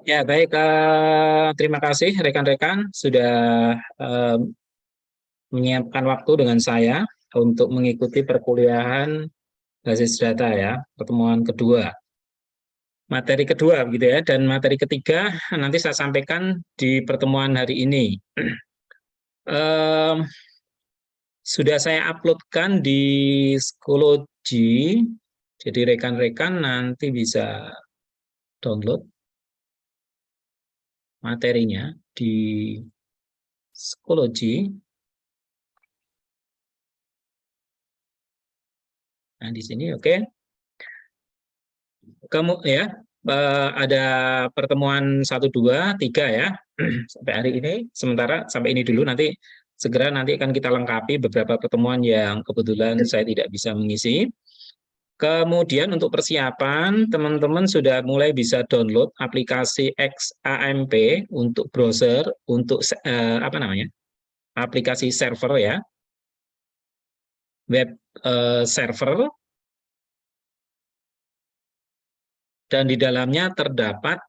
Ya, baik. Terima kasih rekan-rekan sudah eh, menyiapkan waktu dengan saya untuk mengikuti perkuliahan basis data ya, pertemuan kedua. Materi kedua begitu ya, dan materi ketiga nanti saya sampaikan di pertemuan hari ini. Eh, Sudah saya uploadkan di Schoology, jadi rekan-rekan nanti bisa download materinya di Schoology. Nah, di sini oke. Kamu ya, ada pertemuan 1, 2, 3 ya, sampai hari ini. Sementara sampai ini dulu, nanti segera nanti akan kita lengkapi beberapa pertemuan yang kebetulan saya tidak bisa mengisi. Kemudian untuk persiapan, teman-teman sudah mulai bisa download aplikasi XAMPP untuk browser, untuk apa namanya, aplikasi server ya, web server, dan di dalamnya terdapat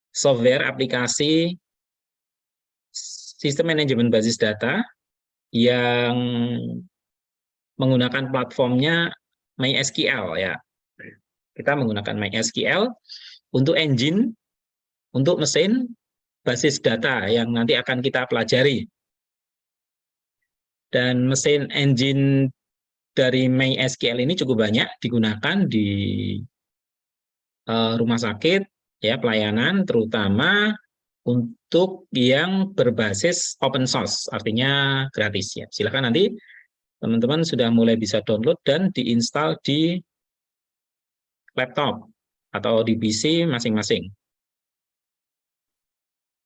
software aplikasi sistem manajemen basis data yang menggunakan platformnya MySQL ya. Kita menggunakan MySQL untuk engine, untuk mesin basis data yang nanti akan kita pelajari. Dan mesin engine dari MySQL ini cukup banyak digunakan di rumah sakit ya, pelayanan terutama untuk yang berbasis open source, artinya gratis ya. Silakan nanti teman-teman sudah mulai bisa download dan diinstal di laptop atau di PC masing-masing.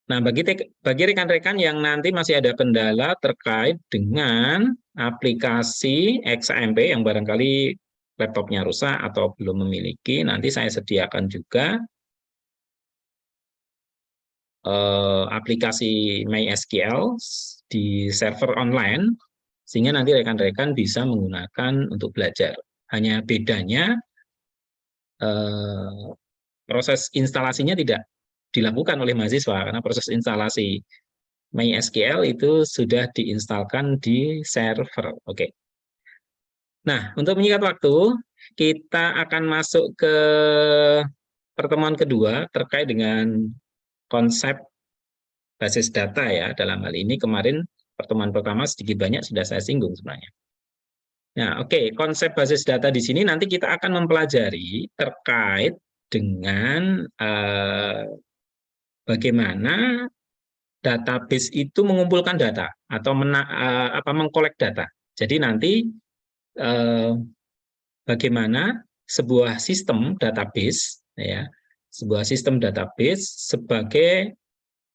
Nah, bagi rekan-rekan yang nanti masih ada kendala terkait dengan aplikasi XAMPP yang barangkali laptopnya rusak atau belum memiliki, nanti saya sediakan juga aplikasi MySQL di server online, sehingga nanti rekan-rekan bisa menggunakan untuk belajar. Hanya bedanya proses instalasinya tidak dilakukan oleh mahasiswa, karena proses instalasi MySQL itu sudah diinstalkan di server. Oke. Nah, untuk menyingkat waktu, kita akan masuk ke pertemuan kedua terkait dengan konsep basis data ya. Dalam hal ini kemarin pertemuan pertama sedikit banyak sudah saya singgung sebenarnya. Nah, oke, konsep basis data di sini nanti kita akan mempelajari terkait dengan bagaimana database itu mengumpulkan data atau mengkolek data. Jadi nanti bagaimana sebuah sistem database ya, sebuah sistem database sebagai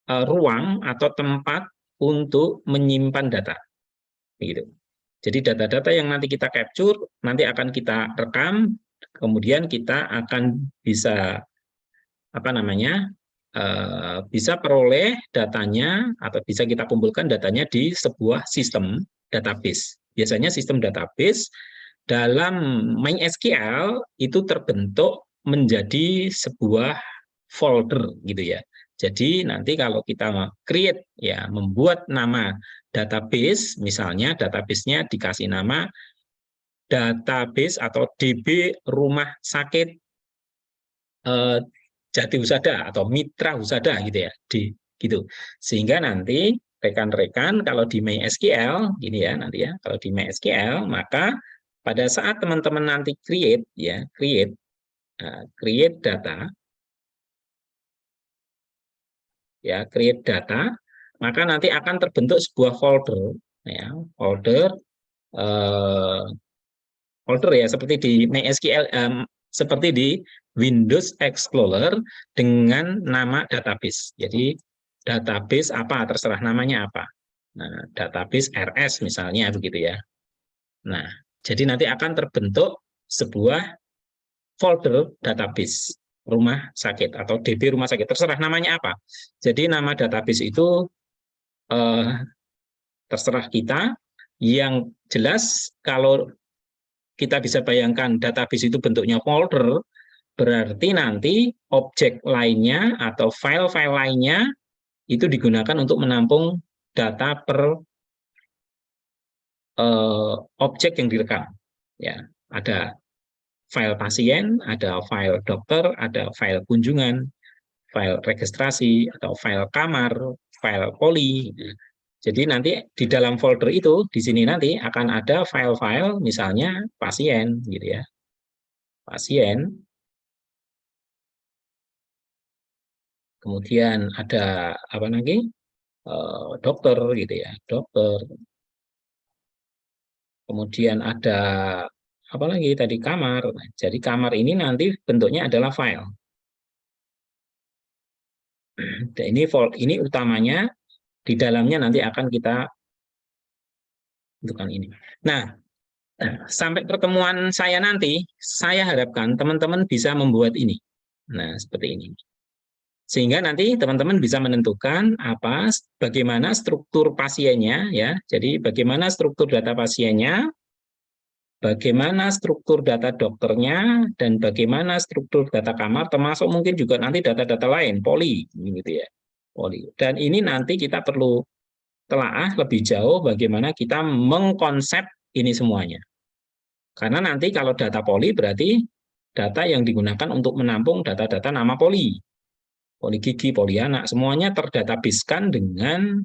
ruang atau tempat untuk menyimpan data. Begitu. Jadi data-data yang nanti kita capture nanti akan kita rekam, kemudian kita akan bisa apa namanya, bisa peroleh datanya atau bisa kita kumpulkan datanya di sebuah sistem database. Biasanya sistem database dalam MySQL itu terbentuk menjadi sebuah folder gitu ya. Jadi nanti kalau kita create ya, membuat nama database, misalnya database-nya dikasih nama database atau DB rumah sakit Jati Husada atau Mitra Husada gitu ya, gitu. Sehingga nanti rekan-rekan kalau di MySQL gini ya, nanti ya, kalau di MySQL maka pada saat teman-teman nanti create ya, create data ya, create data, maka nanti akan terbentuk sebuah folder ya, eh, folder ya, seperti di MySQL, seperti di Windows Explorer dengan nama database. Jadi database apa, terserah namanya apa. Nah, database RS misalnya begitu ya. Nah, jadi nanti akan terbentuk sebuah folder database rumah sakit atau DB rumah sakit, terserah namanya apa. Jadi nama database itu eh, terserah kita. Yang jelas kalau kita bisa bayangkan database itu bentuknya folder, berarti nanti objek lainnya atau file-file lainnya itu digunakan untuk menampung data per objek yang direkam. Ya, ada file pasien, ada file dokter, ada file kunjungan, file registrasi, atau file kamar, file poli. Jadi nanti di dalam folder itu, di sini nanti akan ada file-file, misalnya pasien, gitu ya. Pasien, kemudian ada apa lagi? Dokter, gitu ya. Dokter. Kemudian ada apa lagi tadi kamar. Jadi kamar ini nanti bentuknya adalah file. Dan ini utamanya di dalamnya nanti akan kita tentukan ini. Nah, sampai pertemuan saya nanti, saya harapkan teman-teman bisa membuat ini. Nah, seperti ini. Sehingga nanti teman-teman bisa menentukan bagaimana struktur pasiennya ya. Jadi bagaimana struktur data pasiennya, bagaimana struktur data dokternya, dan bagaimana struktur data kamar, termasuk mungkin juga nanti data-data lain, poli, gitu ya. Poli. Dan ini nanti kita perlu telaah lebih jauh bagaimana kita mengkonsep ini semuanya. Karena nanti kalau data poli berarti data yang digunakan untuk menampung data-data nama poli. Poli gigi, poli anak, semuanya terdatabaskan dengan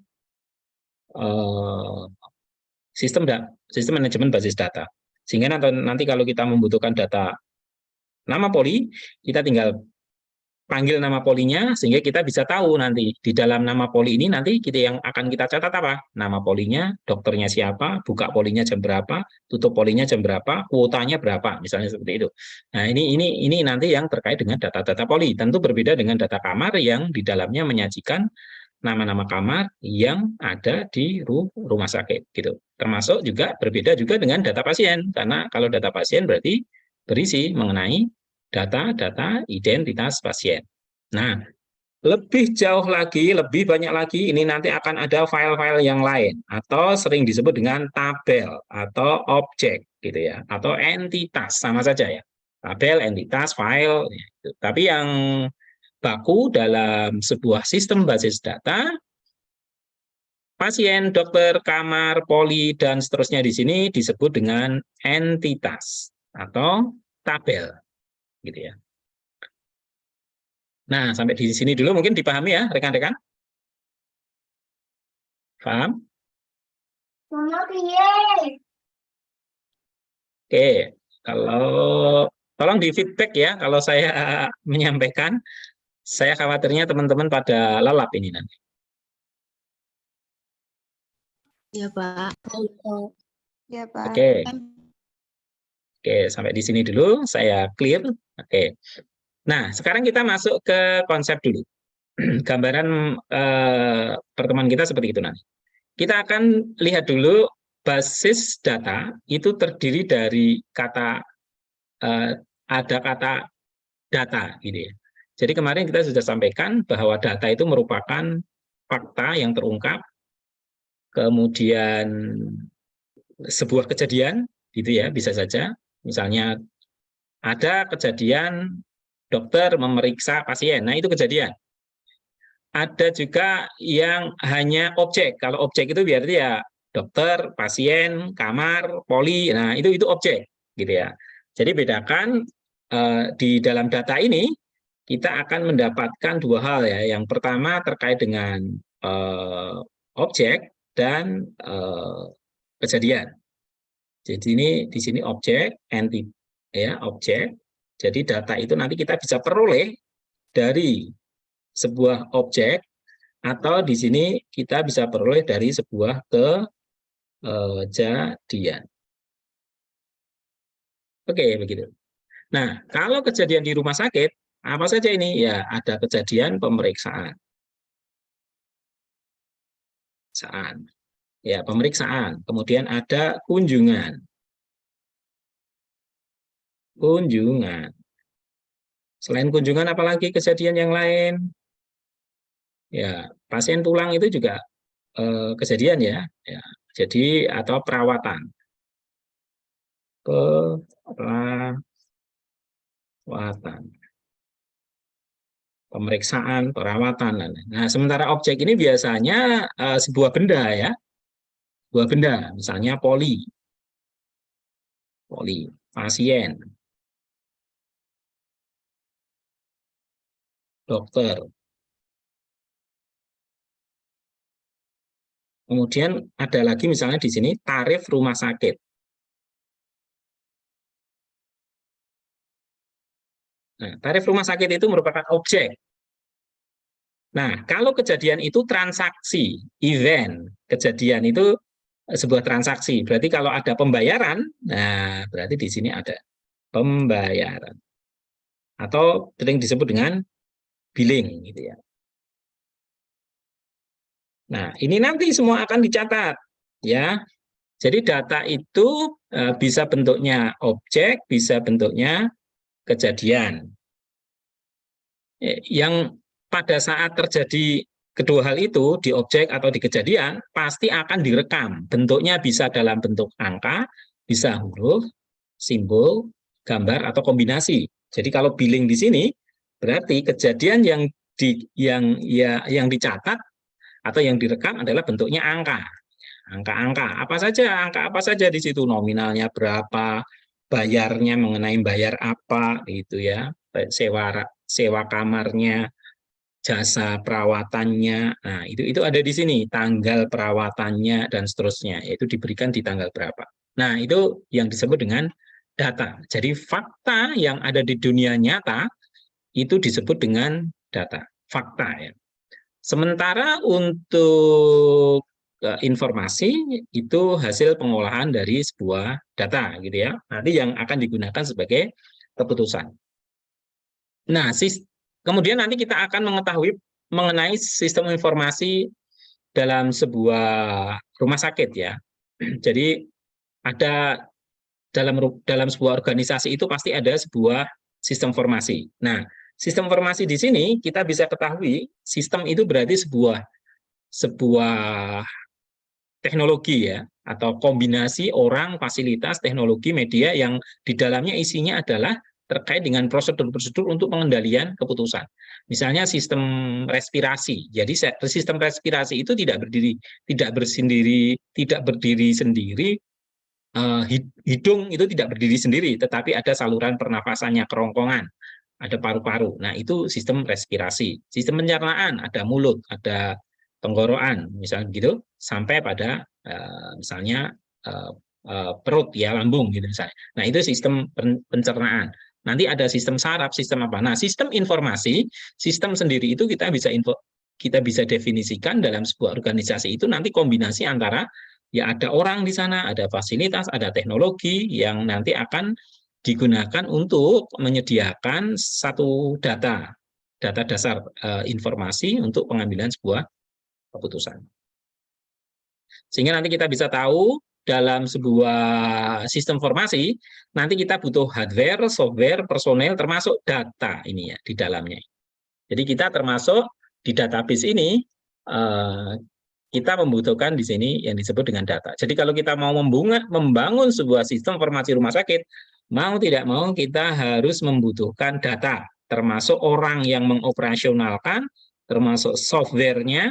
sistem manajemen basis data. Sehingga nanti kalau kita membutuhkan data nama poli, kita tinggal panggil nama polinya sehingga kita bisa tahu nanti di dalam nama poli ini nanti kita yang akan kita catat apa? Nama polinya, dokternya siapa, buka polinya jam berapa, tutup polinya jam berapa, kuotanya berapa, misalnya seperti itu. Nah, ini nanti yang terkait dengan data-data poli. Tentu berbeda dengan data kamar yang di dalamnya menyajikan nama-nama kamar yang ada di rumah sakit gitu. Termasuk juga berbeda juga dengan data pasien karena kalau data pasien berarti berisi mengenai data-data identitas pasien. Nah, lebih jauh lagi, lebih banyak lagi, ini nanti akan ada file-file yang lain, atau sering disebut dengan tabel, atau objek, gitu ya, atau entitas, sama saja ya. Tabel, entitas, file, gitu. Tapi yang baku dalam sebuah sistem basis data, pasien, dokter, kamar, poli, dan seterusnya di sini disebut dengan entitas, atau tabel. Gitu ya. Nah, sampai di sini dulu mungkin dipahami ya, rekan-rekan? Paham? Oke, kalau tolong di feedback ya, kalau saya menyampaikan, saya khawatirnya teman-teman pada lelap ini nanti. Ya, Pak. Ya, Pak. Oke. Oke, sampai di sini dulu, saya clear. Oke. Nah, sekarang kita masuk ke konsep dulu. Gambaran pertemuan kita seperti itu nanti. Kita akan lihat dulu basis data itu terdiri dari kata ada kata data gitu ya. Jadi kemarin kita sudah sampaikan bahwa data itu merupakan fakta yang terungkap, kemudian sebuah kejadian gitu ya, bisa saja misalnya ada kejadian dokter memeriksa pasien. Nah, itu kejadian. Ada juga yang hanya objek. Kalau objek itu berarti ya dokter, pasien, kamar, poli. Nah, itu objek gitu ya. Jadi bedakan di dalam data ini kita akan mendapatkan dua hal ya. Yang pertama terkait dengan objek dan kejadian. Jadi ini di sini objek, ya objek. Jadi data itu nanti kita bisa peroleh dari sebuah objek atau di sini kita bisa peroleh dari sebuah kejadian. Oke, begitu. Nah, kalau kejadian di rumah sakit, apa saja ini? Ya, ada kejadian pemeriksaan. Ya, pemeriksaan. Kemudian ada kunjungan. Kunjungan. Selain kunjungan, apalagi kejadian yang lain? Ya, pasien pulang itu juga kejadian ya. Ya. Jadi atau perawatan. Perawatan. pemeriksaan, perawatan. Nah, sementara objek ini biasanya sebuah benda ya, sebuah benda, misalnya poli, pasien, dokter. Kemudian ada lagi misalnya di sini tarif rumah sakit. Nah, tarif rumah sakit itu merupakan objek. Nah, kalau kejadian itu transaksi, event, kejadian itu sebuah transaksi. Berarti kalau ada pembayaran, nah berarti di sini ada pembayaran. Atau sering disebut dengan billing gitu ya. Nah, ini nanti semua akan dicatat ya. Jadi data itu bisa bentuknya objek, bisa bentuknya kejadian. Yang pada saat terjadi kedua hal itu di objek atau di kejadian pasti akan direkam. Bentuknya bisa dalam bentuk angka, bisa huruf, simbol, gambar atau kombinasi. Jadi kalau billing di sini berarti kejadian yang dicatat atau yang direkam adalah bentuknya angka. Angka-angka angka apa saja di situ, nominalnya berapa, bayarnya mengenai bayar apa gitu ya, sewa kamarnya, jasa perawatannya. Nah, itu ada di sini, tanggal perawatannya dan seterusnya, yaitu diberikan di tanggal berapa. Nah, itu yang disebut dengan data. Jadi fakta yang ada di dunia nyata itu disebut dengan data, fakta ya. Sementara untuk informasi itu hasil pengolahan dari sebuah data gitu ya. Nanti yang akan digunakan sebagai keputusan. Nah, kemudian nanti kita akan mengetahui mengenai sistem informasi dalam sebuah rumah sakit ya. Jadi ada dalam sebuah organisasi itu pasti ada sebuah sistem informasi. Nah, sistem informasi di sini kita bisa ketahui sistem itu berarti sebuah teknologi ya, atau kombinasi orang, fasilitas, teknologi, media yang di dalamnya isinya adalah terkait dengan prosedur-prosedur untuk pengendalian keputusan. Misalnya sistem respirasi. Jadi sistem respirasi itu tidak berdiri sendiri. Hidung itu tidak berdiri sendiri, tetapi ada saluran pernafasannya, kerongkongan, ada paru-paru. Nah, itu sistem respirasi. Sistem pencernaan, ada mulut, ada tenggorokan, misalnya gitu, sampai pada misalnya perut, ya lambung gitu misalnya. Nah, itu sistem pencernaan. Nanti ada sistem saraf, sistem apa? Nah, sistem informasi, sistem sendiri itu kita bisa definisikan dalam sebuah organisasi itu nanti kombinasi antara ya ada orang di sana, ada fasilitas, ada teknologi yang nanti akan digunakan untuk menyediakan satu data dasar informasi untuk pengambilan sebuah keputusan. Sehingga nanti kita bisa tahu dalam sebuah sistem informasi, nanti kita butuh hardware, software, personel, termasuk data ini ya di dalamnya. Jadi kita termasuk di database ini, kita membutuhkan di sini yang disebut dengan data. Jadi kalau kita mau membangun sebuah sistem informasi rumah sakit, mau tidak mau kita harus membutuhkan data, termasuk orang yang mengoperasionalkan, termasuk software-nya,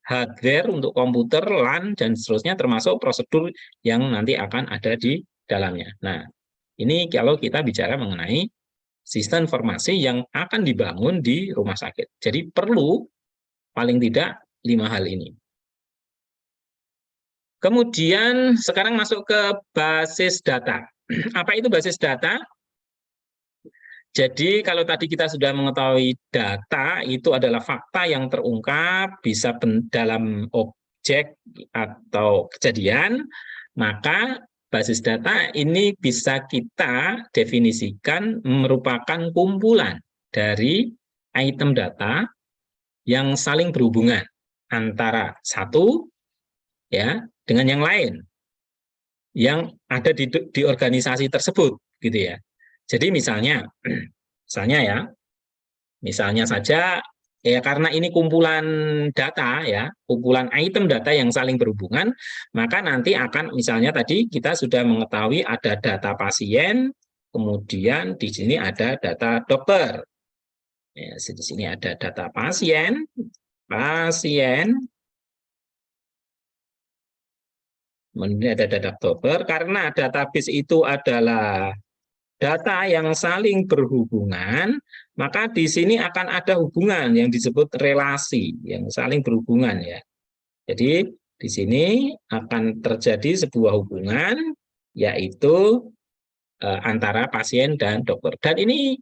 hardware untuk komputer, LAN, dan seterusnya, termasuk prosedur yang nanti akan ada di dalamnya. Nah, ini kalau kita bicara mengenai sistem informasi yang akan dibangun di rumah sakit. Jadi perlu paling tidak 5 hal ini. Kemudian sekarang masuk ke basis data. Apa itu basis data? Jadi kalau tadi kita sudah mengetahui data itu adalah fakta yang terungkap bisa dalam objek atau kejadian, maka basis data ini bisa kita definisikan merupakan kumpulan dari item data yang saling berhubungan antara satu ya dengan yang lain yang ada di organisasi tersebut gitu ya. Jadi misalnya saja ya karena ini kumpulan data ya, kumpulan item data yang saling berhubungan, maka nanti akan misalnya tadi kita sudah mengetahui ada data pasien, kemudian di sini ada data dokter. Ya, di sini ada data pasien, kemudian ada data dokter. Karena database itu adalah data yang saling berhubungan, maka di sini akan ada hubungan yang disebut relasi, yang saling berhubungan ya. Jadi di sini akan terjadi sebuah hubungan, yaitu antara pasien dan dokter. Dan ini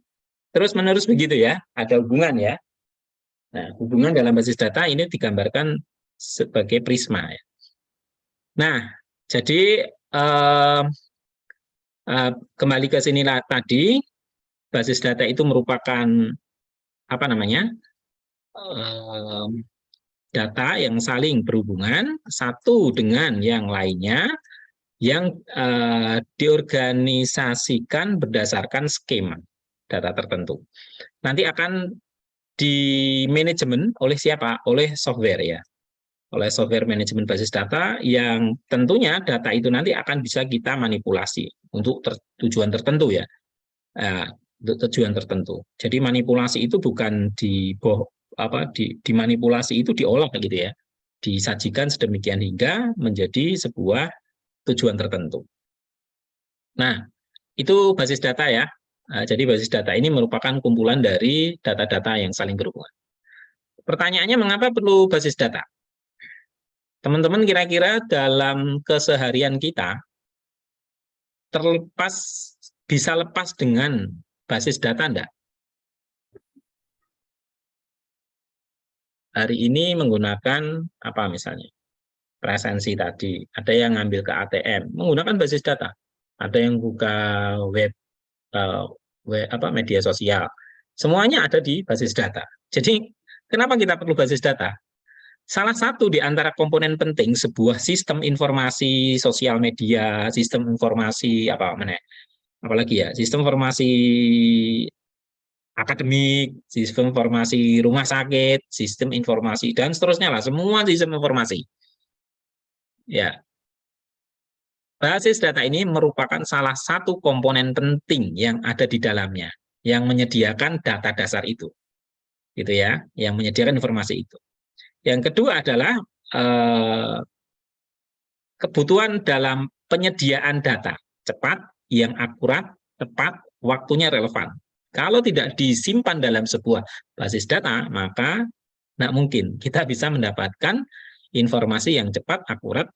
terus-menerus begitu ya, ada hubungan ya. Nah, hubungan dalam basis data ini digambarkan sebagai prisma ya. Nah, jadi kembali ke sini tadi, basis data itu merupakan apa namanya? Data yang saling berhubungan satu dengan yang lainnya, yang diorganisasikan berdasarkan skema data tertentu. Nanti akan di manajemen oleh siapa? Oleh software ya. Oleh software manajemen basis data, yang tentunya data itu nanti akan bisa kita manipulasi untuk tujuan tertentu ya. Untuk tujuan tertentu. Jadi manipulasi itu bukan dimanipulasi itu diolah gitu ya. Disajikan sedemikian hingga menjadi sebuah tujuan tertentu. Nah, itu basis data ya. Jadi basis data ini merupakan kumpulan dari data-data yang saling berhubungan. Pertanyaannya, mengapa perlu basis data? Teman-teman kira-kira dalam keseharian kita bisa lepas dengan basis data enggak? Hari ini menggunakan apa misalnya? Presensi tadi, ada yang ngambil ke ATM menggunakan basis data. Ada yang buka web media sosial. Semuanya ada di basis data. Jadi, kenapa kita perlu basis data? Salah satu di antara komponen penting sebuah sistem informasi sosial media, sistem informasi apalagi ya, sistem informasi akademik, sistem informasi rumah sakit, sistem informasi dan seterusnya lah, semua sistem informasi. Ya. Basis data ini merupakan salah satu komponen penting yang ada di dalamnya, yang menyediakan data dasar itu. Gitu ya, yang menyediakan informasi itu. Yang kedua adalah kebutuhan dalam penyediaan data cepat, yang akurat, tepat, waktunya relevan. Kalau tidak disimpan dalam sebuah basis data, maka tidak mungkin kita bisa mendapatkan informasi yang cepat, akurat,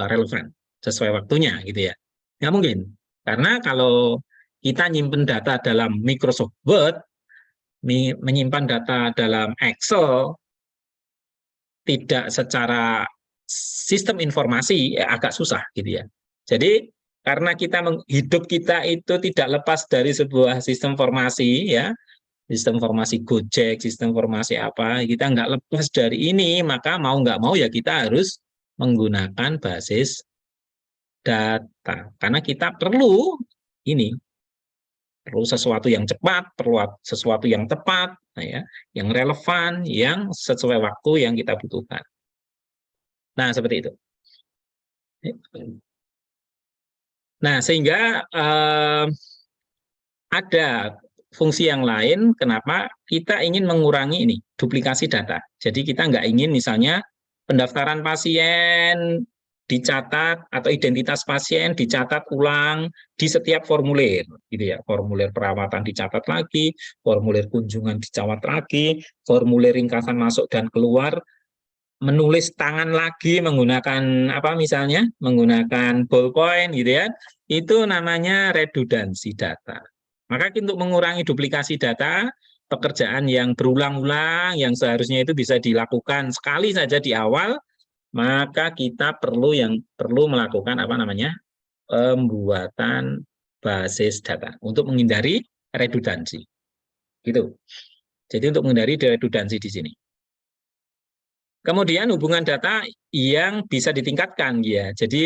relevan, sesuai waktunya, gitu ya. Nggak mungkin. Karena kalau kita nyimpen data dalam Microsoft Word, menyimpan data dalam Excel, tidak secara sistem informasi, ya agak susah, gitu ya. Jadi karena hidup kita itu tidak lepas dari sebuah sistem informasi ya, sistem informasi Gojek, sistem informasi apa, kita nggak lepas dari ini, maka mau nggak mau ya kita harus menggunakan basis data. Karena kita perlu sesuatu yang cepat, perlu sesuatu yang tepat, ya, yang relevan, yang sesuai waktu yang kita butuhkan. Nah, seperti itu. Nah, sehingga ada fungsi yang lain kenapa kita ingin mengurangi duplikasi data. Jadi kita nggak ingin misalnya pendaftaran pasien dicatat atau identitas pasien dicatat ulang di setiap formulir, gitu ya. Formulir perawatan dicatat lagi, formulir kunjungan dicatat lagi, formulir ringkasan masuk dan keluar, menulis tangan lagi menggunakan misalnya menggunakan ballpoint, gitu ya. Itu namanya redundansi data. Maka untuk mengurangi duplikasi data, pekerjaan yang berulang-ulang yang seharusnya itu bisa dilakukan sekali saja di awal, maka kita perlu melakukan pembuatan basis data untuk menghindari redundansi. Gitu. Jadi untuk menghindari redundansi di sini. Kemudian hubungan data yang bisa ditingkatkan ya. Jadi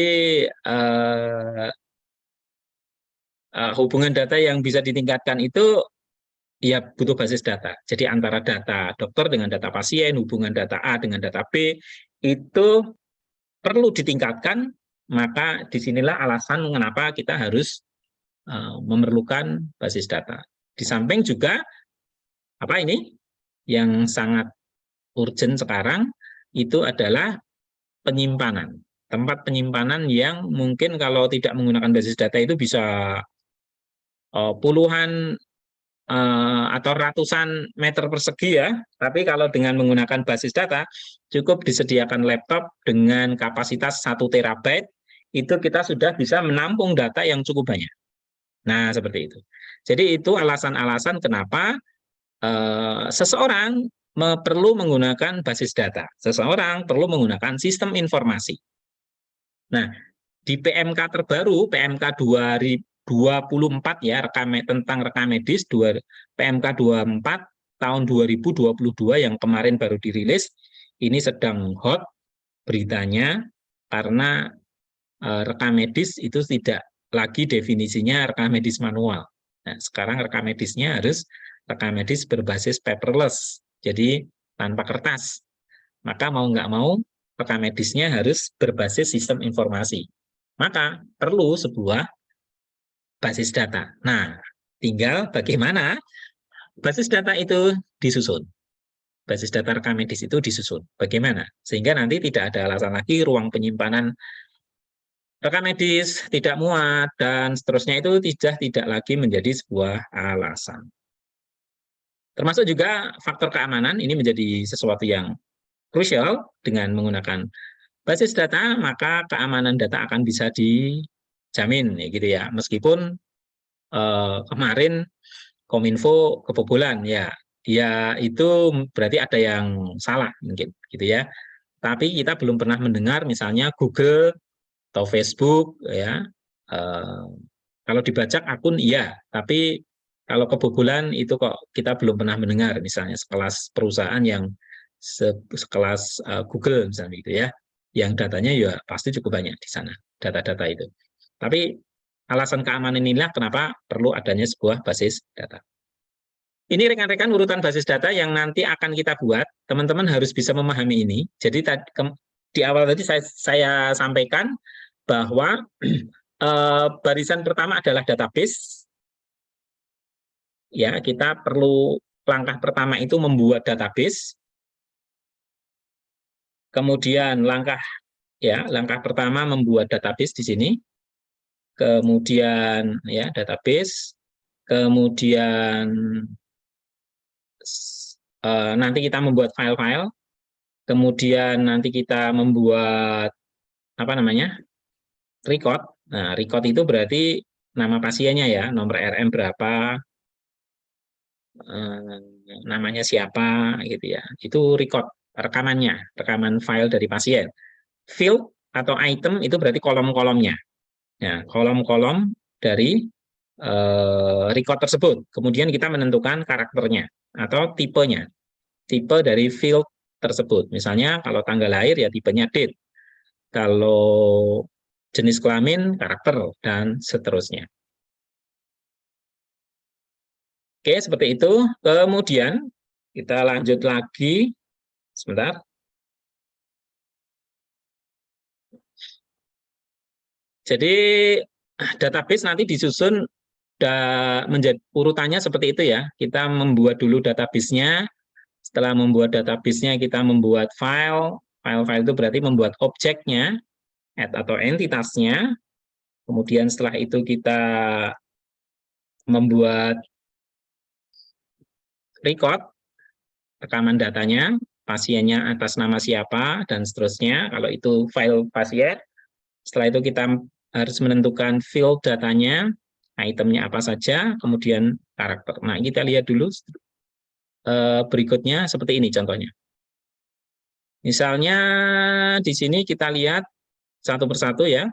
hubungan data yang bisa ditingkatkan itu ya butuh basis data. Jadi antara data dokter dengan data pasien, hubungan data A dengan data B itu perlu ditingkatkan, maka disinilah alasan mengapa kita harus memerlukan basis data. Di samping juga Apa ini? Yang sangat urgent sekarang itu adalah penyimpanan. Tempat penyimpanan yang mungkin kalau tidak menggunakan basis data itu bisa puluhan atau ratusan meter persegi ya. Tapi kalau dengan menggunakan basis data, cukup disediakan laptop dengan kapasitas 1 terabyte, itu kita sudah bisa menampung data yang cukup banyak. Nah, seperti itu. Jadi itu alasan-alasan kenapa seseorang perlu menggunakan basis data. Seseorang perlu menggunakan sistem informasi. Nah, di PMK terbaru, PMK 2024 ya, tentang rekam medis, PMK 24 tahun 2022 yang kemarin baru dirilis, ini sedang hot beritanya karena rekam medis itu tidak lagi definisinya rekam medis manual. Nah, sekarang rekam medisnya harus rekam medis berbasis paperless, jadi tanpa kertas. Maka mau nggak mau, rekam medisnya harus berbasis sistem informasi. Maka perlu sebuah basis data. Nah, tinggal bagaimana basis data itu disusun. Basis data rekam medis itu disusun. Bagaimana? Sehingga nanti tidak ada alasan lagi ruang penyimpanan rekam medis tidak muat, dan seterusnya itu tidak lagi menjadi sebuah alasan. Termasuk juga faktor keamanan, ini menjadi sesuatu yang krusial. Dengan menggunakan basis data, maka keamanan data akan bisa dijamin, ya gitu ya. Meskipun kemarin Kominfo kebobolan, ya itu berarti ada yang salah mungkin, gitu ya. Tapi kita belum pernah mendengar misalnya Google atau Facebook, ya. Kalau dibajak akun iya, tapi kalau kebobolan itu kok kita belum pernah mendengar, misalnya sekelas perusahaan yang sekelas Google misalnya gitu ya, yang datanya ya pasti cukup banyak di sana, data-data itu. Tapi alasan keamanan inilah kenapa perlu adanya sebuah basis data. Ini rekan-rekan urutan basis data yang nanti akan kita buat, teman-teman harus bisa memahami ini. Jadi di awal tadi saya sampaikan bahwa barisan pertama adalah database. Ya, kita perlu langkah pertama itu membuat database. Kemudian langkah pertama membuat database di sini. Kemudian ya database. Kemudian nanti kita membuat file-file. Kemudian nanti kita membuat apa namanya? Record. Nah, record itu berarti nama pasiennya ya, nomor RM berapa, namanya siapa gitu ya. Itu record, rekamannya, rekaman file dari pasien. Field atau item itu berarti kolom-kolomnya. Nah, kolom-kolom dari record tersebut. Kemudian kita menentukan karakternya atau tipenya. Tipe dari field tersebut. Misalnya kalau tanggal lahir ya tipenya date. Kalau jenis kelamin, karakter, dan seterusnya. Oke, seperti itu. Kemudian kita lanjut lagi. Sebentar. Jadi database nanti disusun menjadi urutannya seperti itu ya. Kita membuat dulu database-nya. Setelah membuat database-nya, kita membuat file. File-file itu berarti membuat objeknya atau entitasnya. Kemudian setelah itu kita membuat record, rekaman datanya, pasiennya atas nama siapa, dan seterusnya. Kalau itu file pasien, setelah itu kita harus menentukan field datanya, itemnya apa saja, kemudian karakter. Nah, kita lihat dulu berikutnya seperti ini contohnya. Misalnya di sini kita lihat satu persatu ya.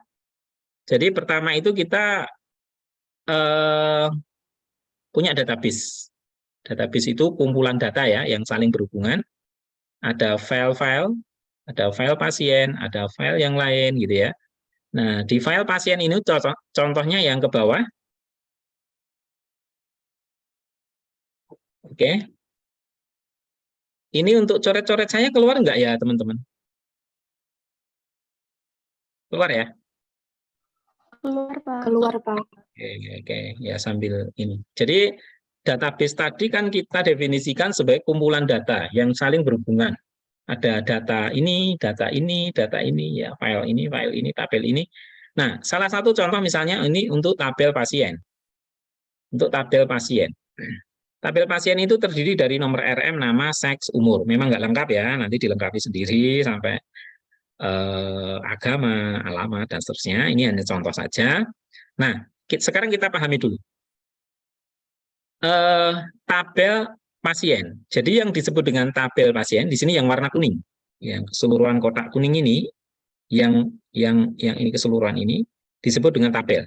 Jadi pertama itu kita punya database. Database itu kumpulan data ya yang saling berhubungan. Ada file-file, ada file pasien, ada file yang lain gitu ya. Nah, di file pasien ini contohnya yang ke bawah. Oke. Ini untuk coret-coret saya keluar enggak ya, teman-teman? Keluar ya? Keluar, Pak. Keluar, Pak. Oke, oke. Ya, sambil ini. Jadi, database tadi kan kita definisikan sebagai kumpulan data yang saling berhubungan. Ada data ini, ya, file ini, tabel ini. Nah, salah satu contoh misalnya ini untuk tabel pasien. Untuk tabel pasien. Tabel pasien itu terdiri dari nomor RM, nama, seks, umur. Memang nggak lengkap ya, nanti dilengkapi sendiri sampai agama, alamat, dan seterusnya. Ini hanya contoh saja. Nah, sekarang kita pahami dulu. Tabel pasien. Jadi yang disebut dengan tabel pasien di sini yang warna kuning, yang keseluruhan kotak kuning ini, yang ini keseluruhan ini disebut dengan tabel,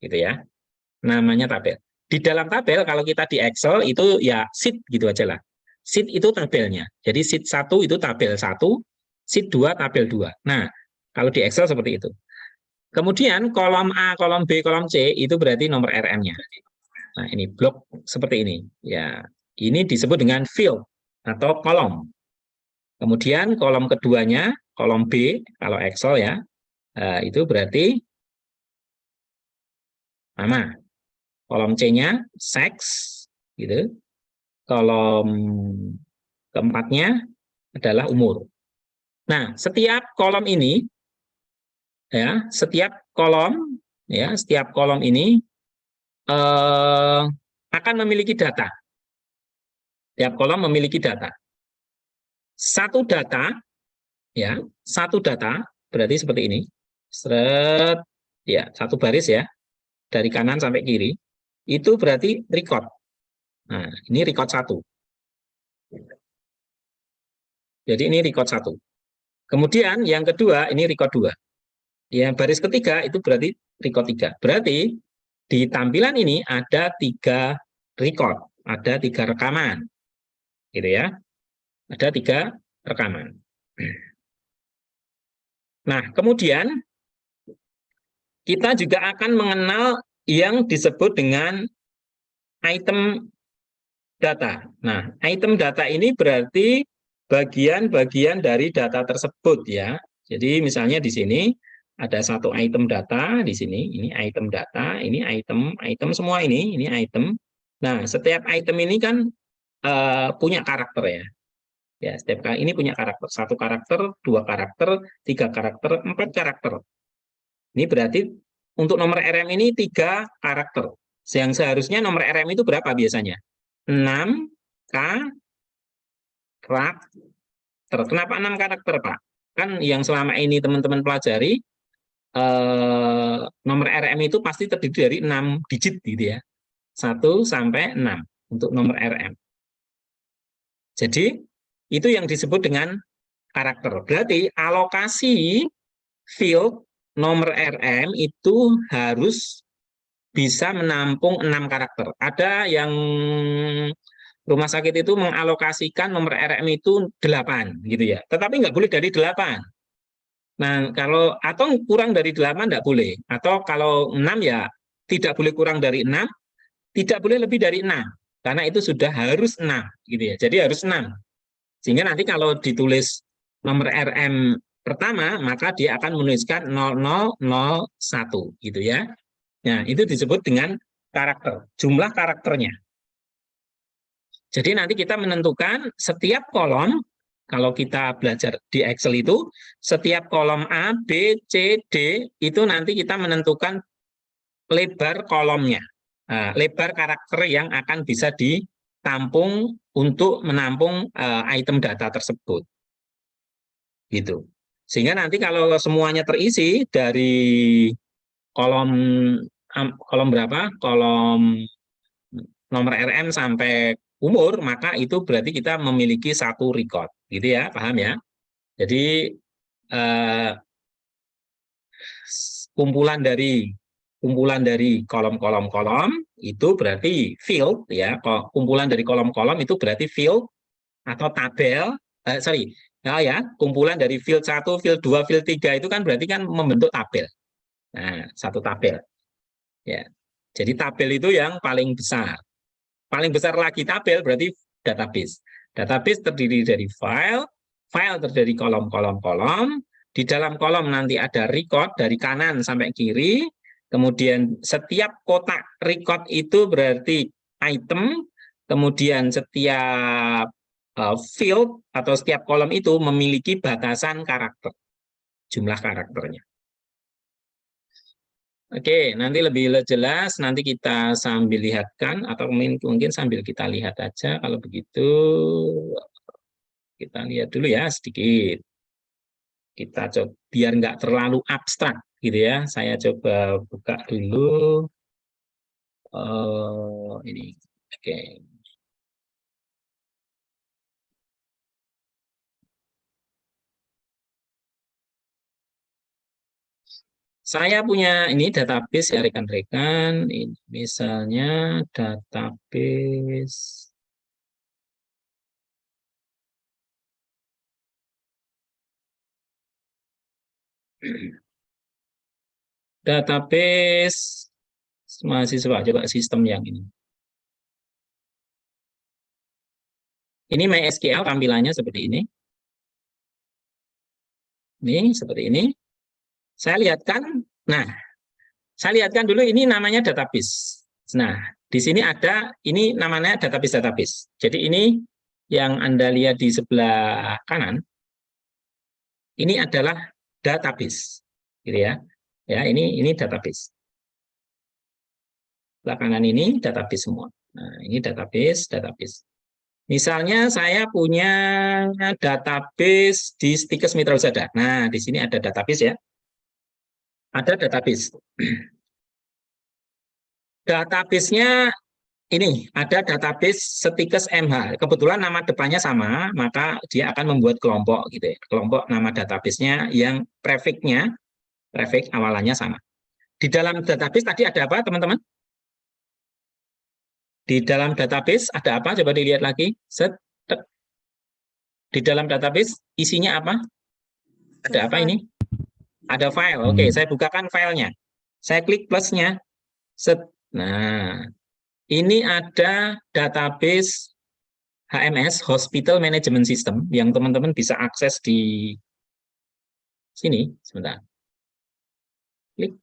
gitu ya. Namanya tabel. Di dalam tabel kalau kita di Excel itu ya sheet gitu aja lah. Sheet itu tabelnya. Jadi sheet 1 itu tabel 1, sheet 2 tabel 2. Nah, kalau di Excel seperti itu. Kemudian kolom A, kolom B, kolom C itu berarti nomor RM-nya. Nah, ini blok seperti ini. Ya, ini disebut dengan field atau kolom. Kemudian kolom keduanya, kolom B, kalau Excel ya, itu berarti nama. Kolom C-nya seks, gitu. Kolom keempatnya adalah umur. Nah, setiap kolom ini, ya, setiap kolom ini akan memiliki data. Tiap kolom memiliki data. Satu data berarti seperti ini. Seret, ya, satu baris ya, dari kanan sampai kiri. Itu berarti record. Nah, ini record 1. Jadi ini record 1. Kemudian yang kedua, ini record 2. Yang baris ketiga itu berarti record 3. Berarti di tampilan ini ada 3 record, ada 3 rekaman. Gitu ya. Ada 3 rekaman. Nah, kemudian kita juga akan mengenal yang disebut dengan item data. Nah, item data ini berarti bagian-bagian dari data tersebut ya. Jadi misalnya di sini ada satu item data di sini, ini item data, ini item semua ini item. Nah, setiap item ini kan punya karakter ya. Ya, setiap kali ini punya karakter, 1 karakter, 2 karakter, 3 karakter, 4 karakter. Ini berarti untuk nomor RM ini 3 karakter. Yang seharusnya nomor RM itu berapa biasanya? 6 karakter. Kenapa 6 karakter, Pak? Kan yang selama ini teman-teman pelajari, nomor RM itu pasti terdiri dari 6 digit gitu ya. 1 sampai 6 untuk nomor RM. Jadi, itu yang disebut dengan karakter. Berarti alokasi field nomor RM itu harus bisa menampung 6 karakter. Ada yang rumah sakit itu mengalokasikan nomor RM itu 8 gitu ya. Tetapi nggak boleh dari 8. Nah, kalau atau kurang dari 8 nggak boleh. Atau kalau 6 ya tidak boleh kurang dari 6, tidak boleh lebih dari 6. Karena itu sudah harus 6 gitu ya. Jadi harus 6. Sehingga nanti kalau ditulis nomor RM pertama, maka dia akan menuliskan 0001 gitu ya. Nah, itu disebut dengan karakter, jumlah karakternya. Jadi nanti kita menentukan setiap kolom, kalau kita belajar di Excel itu, setiap kolom A, B, C, D, itu nanti kita menentukan lebar kolomnya. Nah, lebar karakter yang akan bisa ditampung untuk menampung item data tersebut. Gitu. Sehingga nanti kalau semuanya terisi dari kolom berapa? Kolom nomor RM sampai umur, maka itu berarti kita memiliki 1 record. Gitu ya, paham ya? Jadi kumpulan dari kolom-kolom itu berarti field ya. Kumpulan dari kolom-kolom itu berarti field atau tabel. Kumpulan dari field 1, field 2, field 3 itu kan berarti kan membentuk tabel. Nah, 1 tabel. Ya. Jadi tabel itu yang paling besar. Paling besar lagi tabel berarti database. Database terdiri dari file terdiri kolom-kolom, di dalam kolom nanti ada record dari kanan sampai kiri, kemudian setiap kotak record itu berarti item, kemudian setiap field atau setiap kolom itu memiliki batasan karakter, jumlah karakternya. Oke, nanti lebih jelas, nanti kita sambil lihatkan, atau mungkin sambil kita lihat aja, kalau begitu, kita lihat dulu ya sedikit. Kita coba, biar nggak terlalu abstrak, gitu ya, saya coba buka dulu. Ini, oke. Saya punya ini database ya rekan-rekan, ini misalnya database database mahasiswa, coba sistem yang ini. Ini MySQL tampilannya seperti ini. Ini seperti ini. Saya lihatkan, nah, saya lihatkan dulu ini namanya database. Nah, di sini ada, ini namanya database. Jadi ini yang Anda lihat di sebelah kanan, ini adalah database, gitu ya. Ya, ini database. Sebelah kanan ini database semua. Nah, ini database. Misalnya saya punya database di Stikes Mitra Husada. Nah, di sini ada database ya. Ada database. Database-nya ini, ada database Stikes MH. Kebetulan nama depannya sama, maka dia akan membuat kelompok gitu ya. Kelompok nama database-nya yang prefix awalannya sama. Di dalam database tadi ada apa, teman-teman? Di dalam database ada apa? Coba dilihat lagi. Di dalam database isinya apa? Ada apa ini? Ada file. Oke, saya bukakan filenya. Saya klik plusnya. Nah, ini ada database HMS, Hospital Management System, yang teman-teman bisa akses di sini. Sebentar. Klik.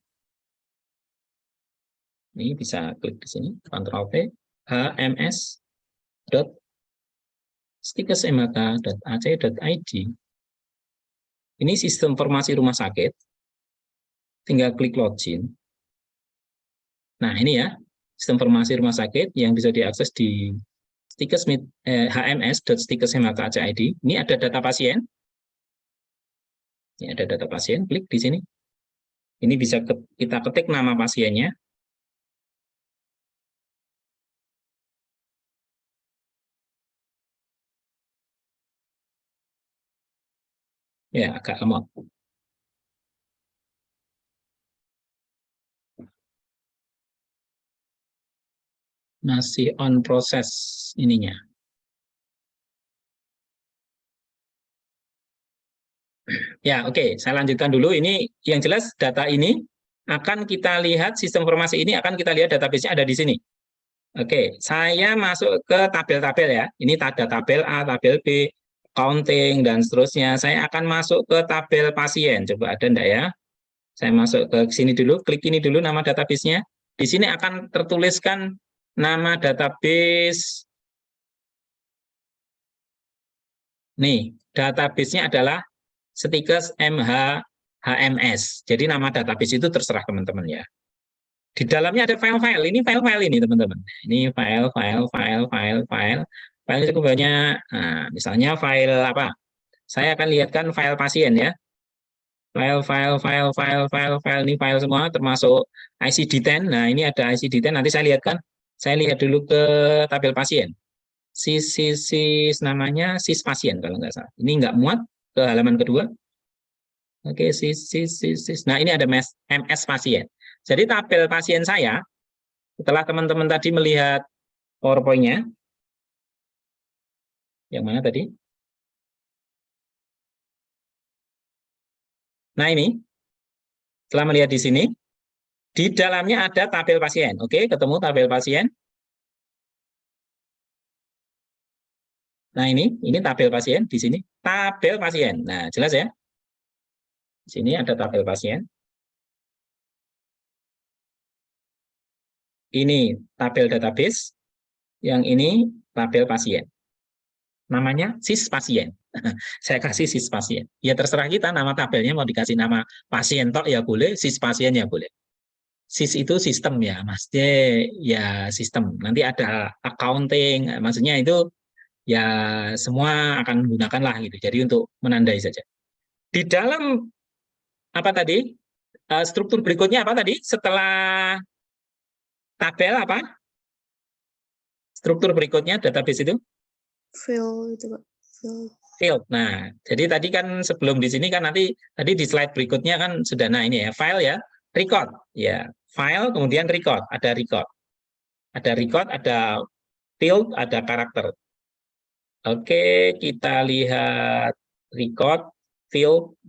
Ini bisa klik di sini. Ctrl V. hms.stikesmhk.ac.id. Ini sistem informasi rumah sakit. Tinggal klik login. Nah, ini ya, sistem informasi rumah sakit yang bisa diakses di hms.stikesmhk.ac.id. Ini ada data pasien. Ini ada data pasien, klik di sini. Ini bisa kita ketik nama pasiennya. Ya, agak lemot. Masih on proses ininya. Ya, oke. Saya lanjutkan dulu. Ini yang jelas data ini akan kita lihat, sistem informasi ini akan kita lihat database-nya ada di sini. Oke, saya masuk ke tabel-tabel ya. Ini ada tabel A, tabel B, counting, dan seterusnya. Saya akan masuk ke tabel pasien. Coba ada enggak ya? Saya masuk ke sini dulu, klik ini dulu nama database-nya. Di sini akan tertuliskan nama database. Nih, database-nya adalah Stikes MH HMS. Jadi nama database itu terserah teman-teman ya. Di dalamnya ada file-file. Ini file-file ini teman-teman. Ini file. File cukup banyak. Nah, misalnya file apa? Saya akan lihatkan file pasien ya. File. Ini file semua termasuk ICD-10. Nah, ini ada ICD-10. Nanti saya lihatkan. Saya lihat dulu ke tabel pasien. Namanya sis pasien kalau nggak salah. Ini nggak muat ke halaman kedua. Oke, Nah, ini ada MS pasien. Jadi tabel pasien saya, setelah teman-teman tadi melihat PowerPoint-nya, yang mana tadi? Nah, ini, setelah melihat di sini, di dalamnya ada tabel pasien. Oke, ketemu tabel pasien. Nah, ini tabel pasien di sini. Tabel pasien. Nah, jelas ya? Di sini ada tabel pasien. Ini tabel database. Yang ini tabel pasien. Namanya sis pasien. Saya kasih sis pasien. Ya terserah kita nama tabelnya mau dikasih nama pasien tok ya boleh, sis pasien ya boleh. Sis itu sistem ya, maksudnya ya sistem. Nanti ada accounting, maksudnya itu ya semua akan menggunakan lah gitu. Jadi untuk menandai saja. Di dalam apa tadi? Struktur berikutnya apa tadi? Setelah tabel apa? Struktur berikutnya database itu? Fill itu Pak. Fill. Field. Nah, jadi tadi kan sebelum di sini kan nanti tadi di slide berikutnya kan sudah nah ini ya, file ya, record ya. File kemudian record, ada record. Ada record, ada field, ada karakter. Oke, kita lihat record, field,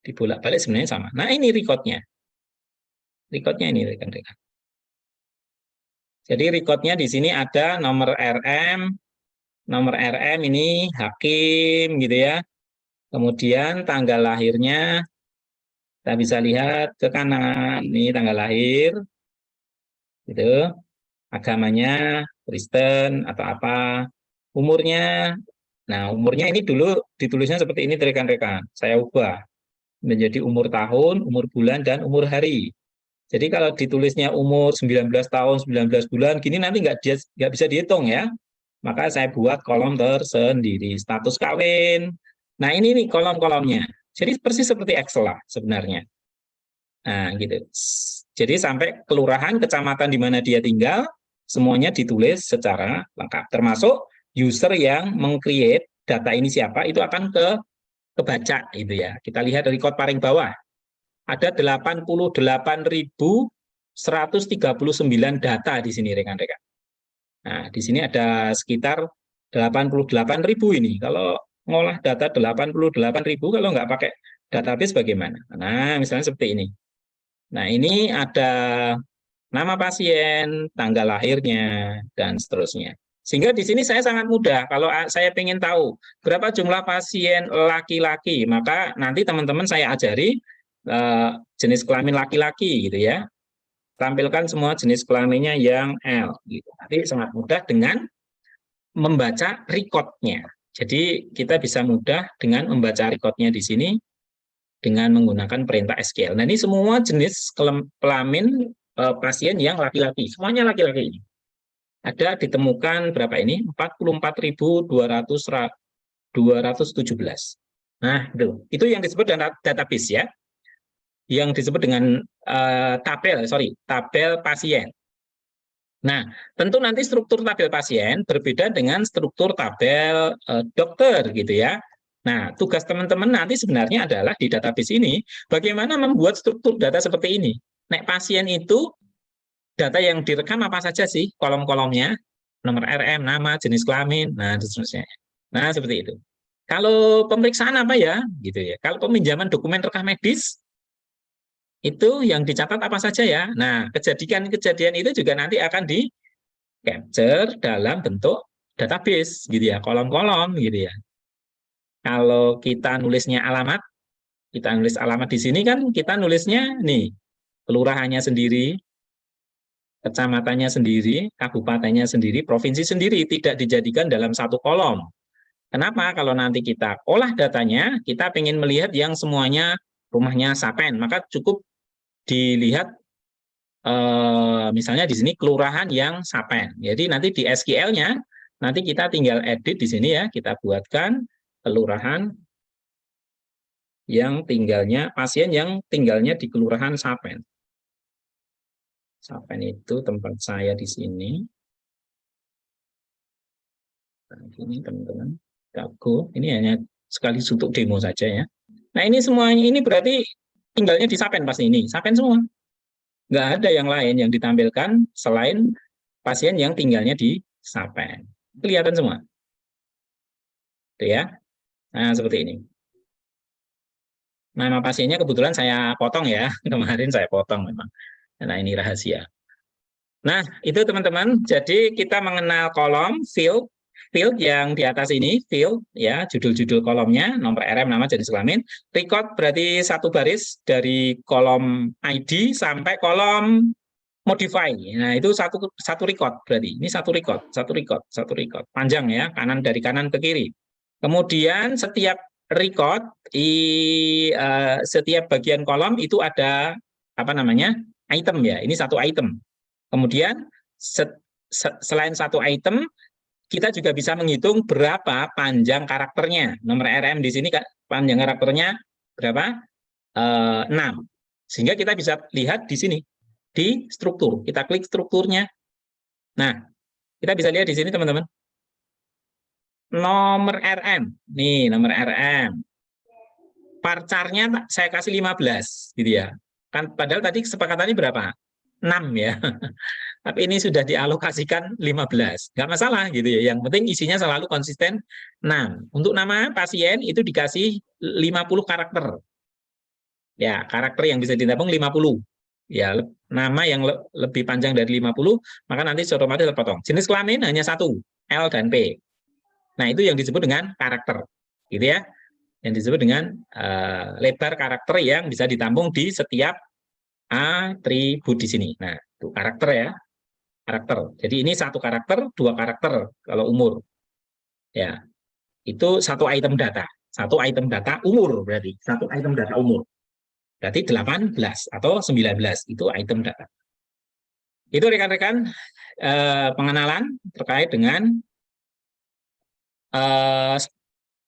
dibolak-balik sebenarnya sama. Nah, ini recordnya. Recordnya ini rekan-rekan. Jadi recordnya di sini ada nomor RM ini hakim gitu ya. Kemudian tanggal lahirnya kita bisa lihat ke kanan, ini tanggal lahir, gitu. Agamanya Kristen atau apa, umurnya. Nah, umurnya ini dulu ditulisnya seperti ini rekan-rekan. Saya ubah menjadi umur tahun, umur bulan, dan umur hari. Jadi kalau ditulisnya umur 19 tahun, 19 bulan, gini nanti nggak bisa dihitung ya. Maka saya buat kolom tersendiri, status kawin. Nah, ini nih kolom-kolomnya. Jadi persis seperti Excel lah sebenarnya. Nah, gitu. Jadi sampai kelurahan, kecamatan di mana dia tinggal, semuanya ditulis secara lengkap. Termasuk user yang meng-create data ini siapa, itu akan kebaca gitu ya. Kita lihat record paling bawah. Ada 88.139 data di sini rekan-rekan. Nah, di sini ada sekitar 88.000 ini. Kalau ngolah data 88.000 kalau nggak pakai database bagaimana? Nah, misalnya seperti ini. Nah, ini ada nama pasien, tanggal lahirnya, dan seterusnya. Sehingga di sini saya sangat mudah. Kalau saya ingin tahu berapa jumlah pasien laki-laki, maka nanti teman-teman saya ajari jenis kelamin laki-laki gitu ya. Tampilkan semua jenis kelaminnya yang L. Gitu. Nanti sangat mudah dengan membaca record-nya. Jadi kita bisa mudah dengan membaca record-nya di sini dengan menggunakan perintah SQL. Nah, ini semua jenis kelamin pasien yang laki-laki, semuanya laki-laki. Ada ditemukan berapa ini? 44.217. Nah, itu yang disebut database ya. Yang disebut dengan tabel pasien. Nah, tentu nanti struktur tabel pasien berbeda dengan struktur tabel dokter gitu ya. Nah, tugas teman-teman nanti sebenarnya adalah di database ini, bagaimana membuat struktur data seperti ini. Nek pasien itu, data yang direkam apa saja sih kolom-kolomnya, nomor RM, nama, jenis kelamin, nah seterusnya. Nah, seperti itu. Kalau pemeriksaan apa ya, gitu ya. Kalau peminjaman dokumen rekam medis, itu yang dicatat apa saja ya. Nah, kejadian-kejadian itu juga nanti akan di-capture dalam bentuk database, gitu ya, kolom-kolom, gitu ya. Kalau kita nulisnya alamat, kita nulis alamat di sini kan kita nulisnya nih, kelurahannya sendiri, kecamatannya sendiri, kabupatennya sendiri, provinsi sendiri, tidak dijadikan dalam satu kolom. Kenapa? Kalau nanti kita olah datanya, kita ingin melihat yang semuanya rumahnya Sapen, maka cukup dilihat misalnya di sini kelurahan yang Sapen. Jadi nanti di SQL-nya, nanti kita tinggal edit di sini ya, kita buatkan kelurahan yang tinggalnya, pasien yang tinggalnya di kelurahan Sapen. Sapen itu tempat saya di sini. Nah, ini teman-teman, Dago, ini hanya sekali untuk demo saja ya. Nah, ini semuanya, ini berarti tinggalnya di Sapen pasti ini, Sapen semua. Nggak ada yang lain yang ditampilkan selain pasien yang tinggalnya di Sapen. Kelihatan semua. Itu ya. Nah, seperti ini. Nama pasiennya kebetulan saya potong ya. Kemarin saya potong memang. Nah, ini rahasia. Nah, itu teman-teman. Jadi kita mengenal kolom, field yang di atas ini, field ya, judul-judul kolomnya, nomor RM, nama, jenis kelamin. Record berarti satu baris dari kolom ID sampai kolom modify. Nah, itu satu record berarti. Ini satu record, panjang ya, dari kanan ke kiri. Kemudian setiap record setiap bagian kolom itu ada apa namanya? Item ya. Ini satu item. Kemudian selain satu item, kita juga bisa menghitung berapa panjang karakternya. Nomor RM di sini panjang karakternya berapa? 6. Sehingga kita bisa lihat di sini di struktur. Kita klik strukturnya. Nah, kita bisa lihat di sini teman-teman. Nomor RM. Nih, nomor RM. Varchar-nya saya kasih 15 gitu ya. Kan padahal tadi kesepakatannya berapa? 6 ya. Tapi ini sudah dialokasikan 15. Nggak masalah gitu ya. Yang penting isinya selalu konsisten 6. Untuk nama pasien itu dikasih 50 karakter. Ya, karakter yang bisa ditampung 50. Ya, nama yang lebih panjang dari 50, maka nanti otomatis terpotong. Jenis kelamin hanya satu, L dan P. Nah, itu yang disebut dengan karakter. Gitu ya. Yang disebut dengan lebar karakter yang bisa ditampung di setiap atribut di sini. Nah, itu karakter ya. Karakter. Jadi ini satu karakter, dua karakter kalau umur. Ya. Itu satu item data. Satu item data umur berarti. Satu item data umur. Berarti 18 atau 19 itu item data. Itu rekan-rekan pengenalan terkait dengan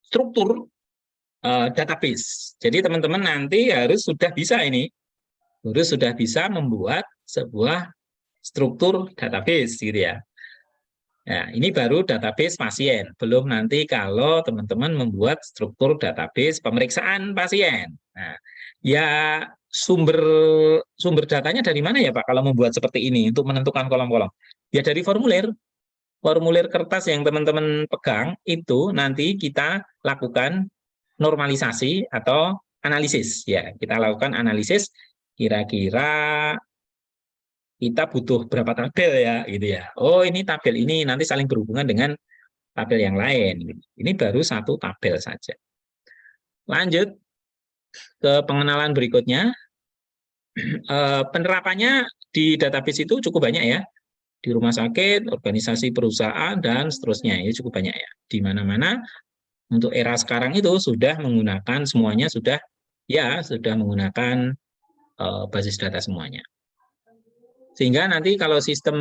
struktur database. Jadi teman-teman nanti harus sudah bisa membuat sebuah struktur database gitu ya. Nah, ini baru database pasien. Belum nanti kalau teman-teman membuat struktur database pemeriksaan pasien. Nah, ya sumber datanya dari mana ya Pak kalau membuat seperti ini untuk menentukan kolom-kolom? Ya dari formulir. Formulir kertas yang teman-teman pegang itu nanti kita lakukan normalisasi atau analisis. Ya, kita lakukan analisis kira-kira kita butuh berapa tabel ya gitu ya. Oh, ini tabel ini nanti saling berhubungan dengan tabel yang lain. Ini baru satu tabel saja. Lanjut ke pengenalan berikutnya. Penerapannya di database itu cukup banyak ya. Di rumah sakit, organisasi perusahaan, dan seterusnya. Ini cukup banyak ya. Di mana-mana untuk era sekarang itu sudah menggunakan semuanya sudah menggunakan basis data semuanya. Sehingga nanti kalau sistem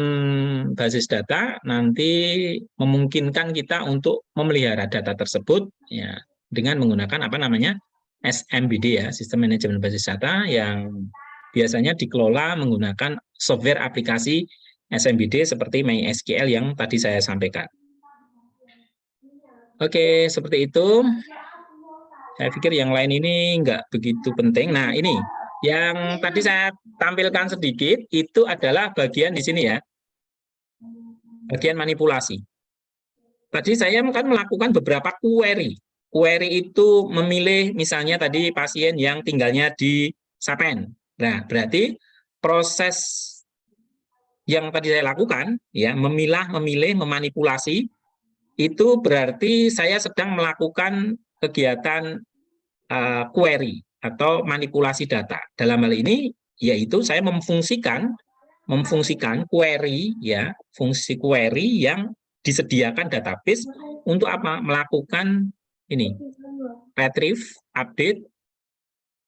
basis data nanti memungkinkan kita untuk memelihara data tersebut ya dengan menggunakan apa namanya SMBD ya, Sistem Manajemen Basis Data yang biasanya dikelola menggunakan software aplikasi SMBD seperti MySQL yang tadi saya sampaikan. Oke, seperti itu. Saya pikir yang lain ini nggak begitu penting. Nah, ini yang tadi saya tampilkan sedikit, itu adalah bagian di sini ya. Bagian manipulasi. Tadi saya kan melakukan beberapa query. Query itu memilih misalnya tadi pasien yang tinggalnya di Sapen. Nah, berarti proses yang tadi saya lakukan, ya memilah, memilih, memanipulasi, itu berarti saya sedang melakukan kegiatan query atau manipulasi data. Dalam hal ini yaitu saya memfungsikan query ya, fungsi query yang disediakan database untuk apa? Melakukan ini retrieve, update,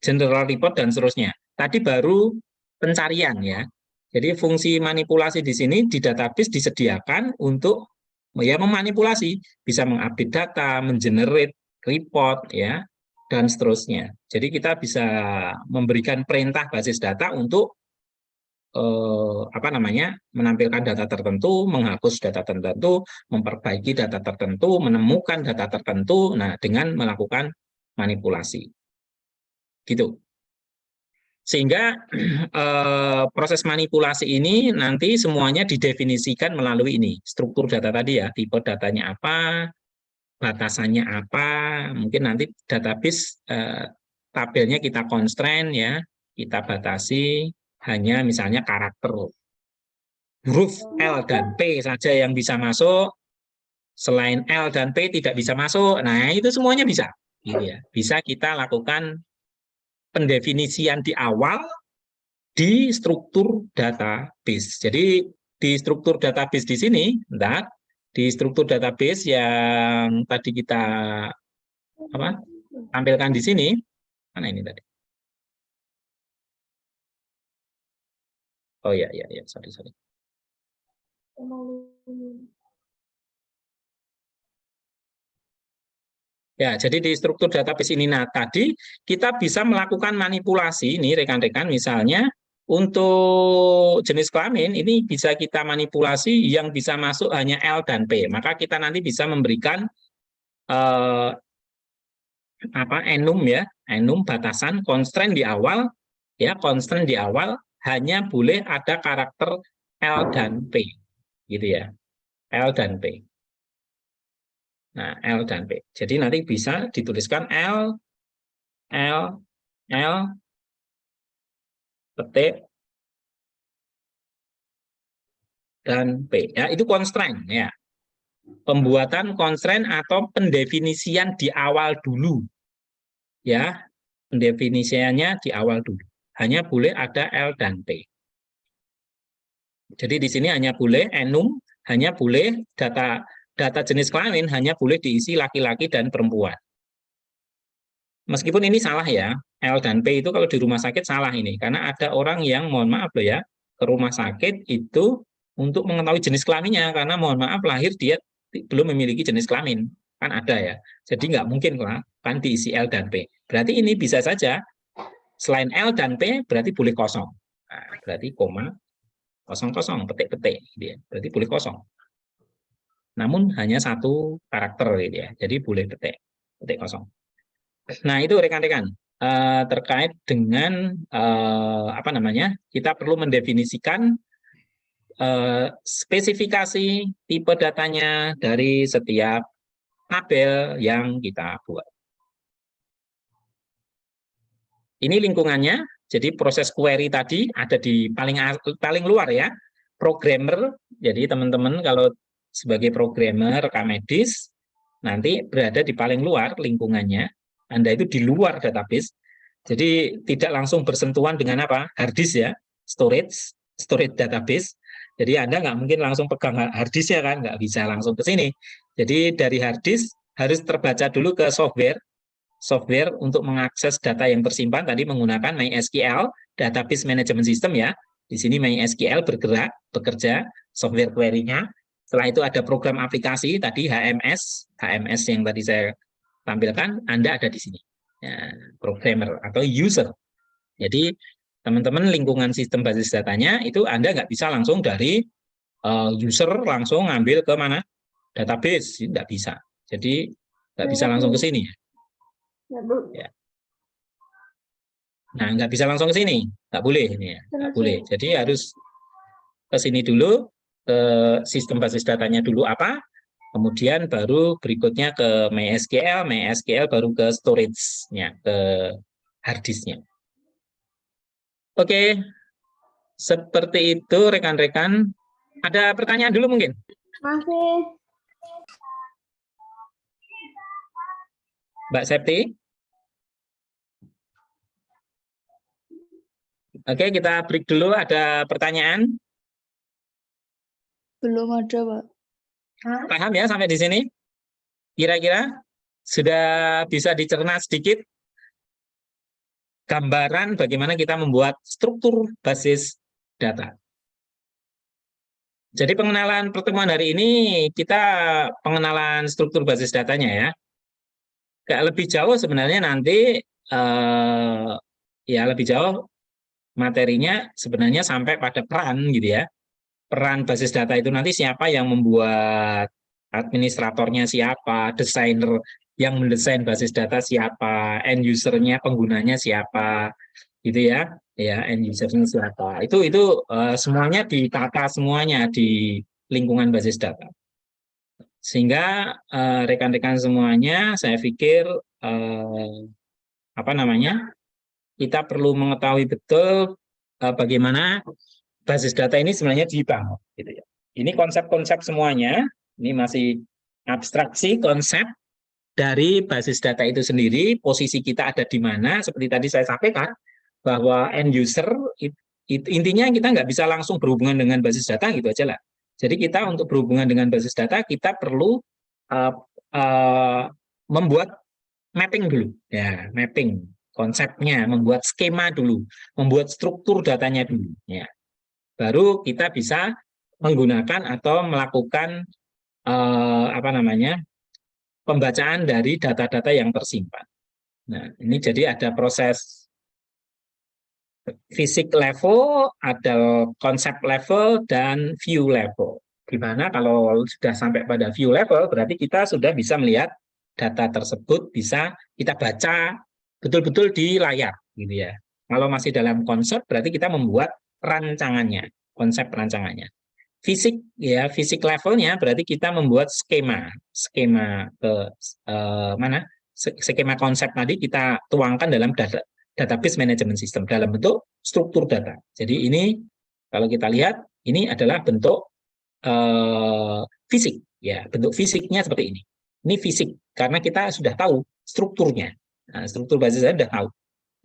general report dan seterusnya. Tadi baru pencarian ya. Jadi fungsi manipulasi di sini di database disediakan untuk ya memanipulasi, bisa mengupdate data, mengenerate report ya, dan seterusnya. Jadi kita bisa memberikan perintah basis data untuk apa namanya menampilkan data tertentu, menghapus data tertentu, memperbaiki data tertentu, menemukan data tertentu. Nah, dengan melakukan manipulasi, gitu. Sehingga proses manipulasi ini nanti semuanya didefinisikan melalui ini struktur data tadi ya, tipe datanya apa, batasannya apa, mungkin nanti database tabelnya kita constraint ya, kita batasi hanya misalnya karakter huruf L dan P saja yang bisa masuk, selain L dan P tidak bisa masuk. Nah, itu semuanya bisa gitu ya. Bisa kita lakukan pendefinisian di awal di struktur database. Jadi di struktur database di sini, di struktur database yang tadi kita tampilkan di sini, mana ini tadi? Oh ya, sorry. Ya, jadi di struktur database ini, nah tadi kita bisa melakukan manipulasi ini rekan-rekan, misalnya untuk jenis kelamin ini bisa kita manipulasi yang bisa masuk hanya L dan P. Maka kita nanti bisa memberikan enum ya, enum batasan constraint di awal ya, constraint di awal hanya boleh ada karakter L dan P gitu ya. L dan P. Nah, L dan P. Jadi nanti bisa dituliskan L petik dan P. Ya, itu constraint ya. Pembuatan constraint atau pendefinisian di awal dulu. Ya, pendefinisiannya di awal dulu. Hanya boleh ada L dan P. Jadi di sini hanya boleh enum, hanya boleh data jenis kelamin hanya boleh diisi laki-laki dan perempuan. Meskipun ini salah ya, L dan P itu kalau di rumah sakit salah ini, karena ada orang yang mohon maaf loh ya, ke rumah sakit itu untuk mengetahui jenis kelaminnya, karena mohon maaf lahir dia belum memiliki jenis kelamin, kan ada ya. Jadi nggak mungkin kan diisi L dan P. Berarti ini bisa saja selain L dan P berarti boleh kosong. Nah, berarti koma kosong petik-petik, gitu ya. Berarti boleh kosong. Namun hanya satu karakter gitu ya. Jadi boleh petik kosong. Nah, itu rekan-rekan terkait dengan kita perlu mendefinisikan spesifikasi tipe datanya dari setiap tabel yang kita buat. Ini lingkungannya, jadi proses query tadi ada di paling luar ya, programmer. Jadi teman-teman kalau sebagai programmer rekam medis nanti berada di paling luar lingkungannya. Anda itu di luar database. Jadi tidak langsung bersentuhan dengan hard disk ya, storage database. Jadi Anda nggak mungkin langsung pegang hard disk ya kan, nggak bisa langsung ke sini. Jadi dari hard disk harus terbaca dulu ke software untuk mengakses data yang tersimpan tadi menggunakan MySQL, Database Management System ya. Di sini MySQL bekerja, software query-nya. Setelah itu ada program aplikasi tadi HMS yang tadi saya tampilkan, Anda ada di sini. Ya, programmer atau user. Jadi teman-teman lingkungan sistem basis datanya itu Anda nggak bisa langsung dari user langsung ngambil ke mana? Database, nggak bisa. Jadi nggak bisa langsung ke sini. Ya. Nah, nggak bisa langsung ke sini, nggak boleh ini ya, nggak boleh. Jadi harus ke sini dulu, ke sistem basis datanya dulu kemudian baru berikutnya ke MySQL baru ke storage-nya, ke hard disk-nya. Oke, seperti itu rekan-rekan. Ada pertanyaan dulu mungkin? Masih. Mbak Septi? Oke, kita break dulu. Ada pertanyaan? Belum ada, Pak. Paham ya sampai di sini? Kira-kira sudah bisa dicerna sedikit gambaran bagaimana kita membuat struktur basis data. Jadi pengenalan pertemuan hari ini kita pengenalan struktur basis datanya ya. Nggak lebih jauh sebenarnya nanti ya lebih jauh materinya sebenarnya sampai pada peran gitu ya. Peran basis data itu nanti siapa yang membuat, administratornya siapa, desainer yang mendesain basis data siapa, end usernya penggunanya siapa, gitu ya, end usernya siapa. Itu semuanya ditata semuanya di lingkungan basis data. Sehingga rekan-rekan semuanya, saya pikir kita perlu mengetahui betul bagaimana basis data ini sebenarnya dibangun, gitu ya. Ini konsep-konsep semuanya, ini masih abstraksi konsep dari basis data itu sendiri, posisi kita ada di mana, seperti tadi saya sampaikan, bahwa end user intinya kita nggak bisa langsung berhubungan dengan basis data gitu aja lah. Jadi kita untuk berhubungan dengan basis data kita perlu uh, uh, membuat mapping dulu, ya mapping konsepnya, membuat skema dulu, membuat struktur datanya dulu, ya. Baru kita bisa menggunakan atau melakukan apa namanya pembacaan dari data-data yang tersimpan. Nah, ini jadi ada proses fisik level, ada konsep level, dan view level. Di mana kalau sudah sampai pada view level, berarti kita sudah bisa melihat data tersebut, bisa kita baca betul-betul di layar, gitu ya. Kalau masih dalam konsep, berarti kita membuat rancangannya, konsep rancangannya. Fisik, ya, fisik levelnya berarti kita membuat skema ke mana? Skema konsep tadi kita tuangkan dalam database management system dalam bentuk struktur data. Jadi ini kalau kita lihat ini adalah bentuk fisik, ya, bentuk fisiknya seperti ini. Ini fisik karena kita sudah tahu strukturnya. Nah, struktur basis saya sudah tahu.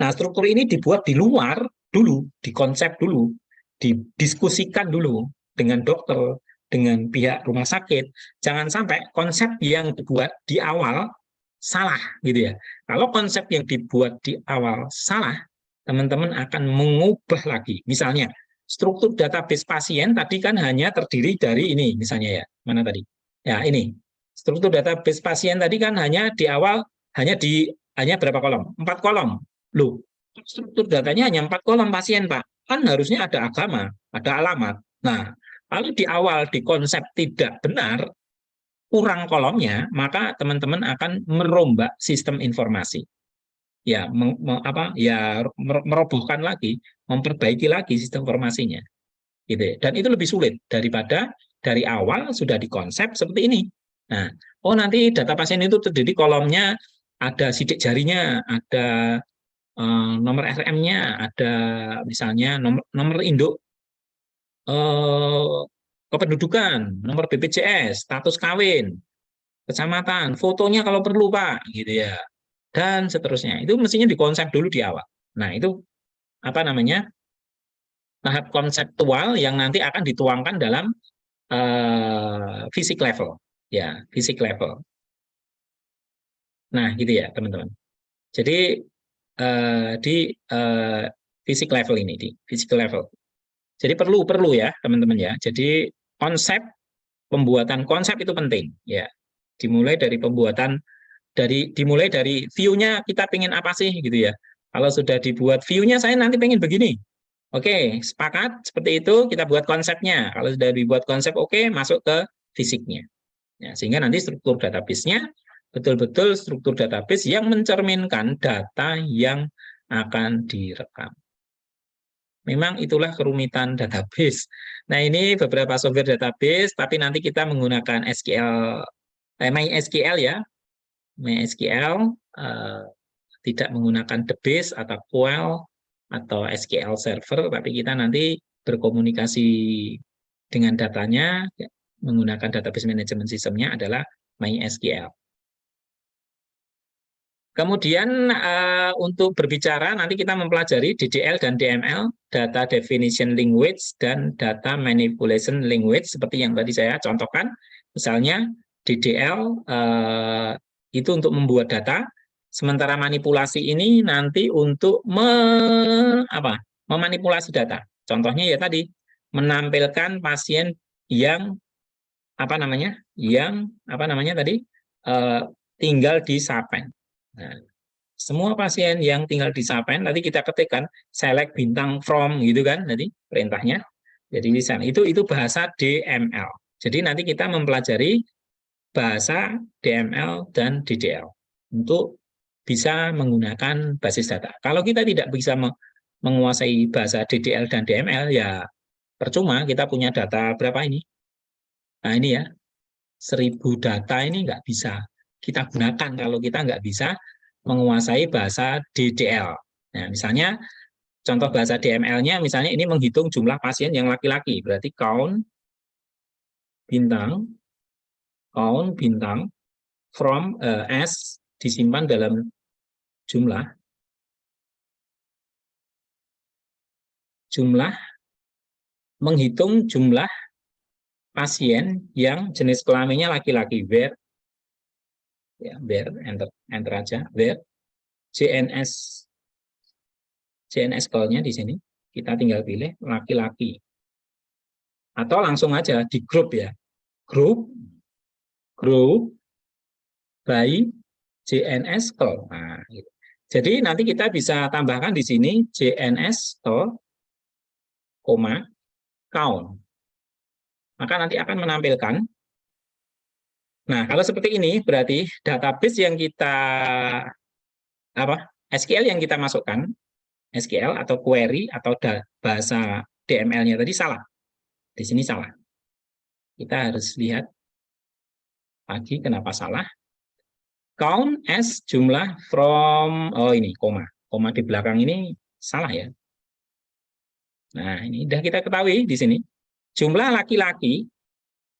Nah, struktur ini dibuat di luar dulu, dikonsep dulu, didiskusikan dulu dengan dokter, dengan pihak rumah sakit. Jangan sampai konsep yang dibuat di awal salah, gitu ya. Kalau konsep yang dibuat di awal salah, teman-teman akan mengubah lagi. Misalnya, struktur database pasien tadi kan hanya terdiri dari ini, misalnya ya, mana tadi? Ya, ini. Struktur database pasien tadi kan hanya di awal, hanya berapa kolom? 4 kolom. Loh, struktur datanya hanya 4 kolom pasien, Pak. Kan harusnya ada agama, ada alamat. Nah, kalau di awal di konsep tidak benar, kurang kolomnya, maka teman-teman akan merombak sistem informasi. Ya, merobohkan lagi, memperbaiki lagi sistem informasinya. Gitu. Dan itu lebih sulit daripada dari awal sudah dikonsep seperti ini. Nah, oh nanti data pasien itu terdiri kolomnya ada sidik jarinya, ada nomor RM-nya, ada misalnya nomor induk kependudukan, nomor BPJS, status kawin, kecamatan, fotonya kalau perlu Pak, gitu ya, dan seterusnya. Itu mestinya dikonsep dulu di awal. Nah itu apa namanya tahap konseptual yang nanti akan dituangkan dalam fisik level, ya fisik level. Nah gitu ya teman-teman. Jadi di fisik level ini, di physical level. Jadi perlu ya teman-teman ya. Jadi pembuatan konsep itu penting ya. Dimulai dari view-nya kita pengen apa sih gitu ya. Kalau sudah dibuat view-nya saya nanti pengen begini. Oke, sepakat seperti itu kita buat konsepnya. Kalau sudah dibuat konsep oke, masuk ke fisiknya. Ya, sehingga nanti struktur database-nya betul-betul struktur database yang mencerminkan data yang akan direkam. Memang itulah kerumitan database. Nah, ini beberapa software database, tapi nanti kita menggunakan MySQL ya. MySQL tidak menggunakan DBase atau QL atau SQL Server, tapi kita nanti berkomunikasi dengan datanya menggunakan database management system-nya adalah MySQL. Kemudian untuk berbicara nanti kita mempelajari DDL dan DML, Data Definition Language dan Data Manipulation Language seperti yang tadi saya contohkan. Misalnya DDL itu untuk membuat data, sementara manipulasi ini nanti untuk memanipulasi data. Contohnya ya tadi menampilkan pasien yang tinggal di Sapen. Nah, semua pasien yang tinggal di Sapen, nanti kita ketikkan select bintang from gitu kan, nanti perintahnya. Jadi di sana itu bahasa DML. Jadi nanti kita mempelajari bahasa DML dan DDL untuk bisa menggunakan basis data. Kalau kita tidak bisa menguasai bahasa DDL dan DML, ya percuma kita punya data berapa ini. Nah ini ya, 1000 data ini nggak bisa kita gunakan kalau kita nggak bisa menguasai bahasa DDL. Nah, misalnya contoh bahasa DML-nya, misalnya ini menghitung jumlah pasien yang laki-laki, berarti count bintang, from S disimpan dalam jumlah, menghitung jumlah pasien yang jenis kelaminnya laki-laki. Where, ya, where, enter aja, where CNS call-nya di sini kita tinggal pilih laki-laki, atau langsung aja di grup ya, grup by JNS call. Nah, gitu. Jadi nanti kita bisa tambahkan di sini JNS call, count. Maka nanti akan menampilkan. Nah, kalau seperti ini berarti database yang kita SQL yang kita masukkan, SQL atau query atau bahasa DML-nya tadi salah. Di sini salah. Kita harus lihat lagi kenapa salah. Count as jumlah from, ini koma di belakang ini salah ya. Nah, ini sudah kita ketahui di sini. Jumlah laki-laki,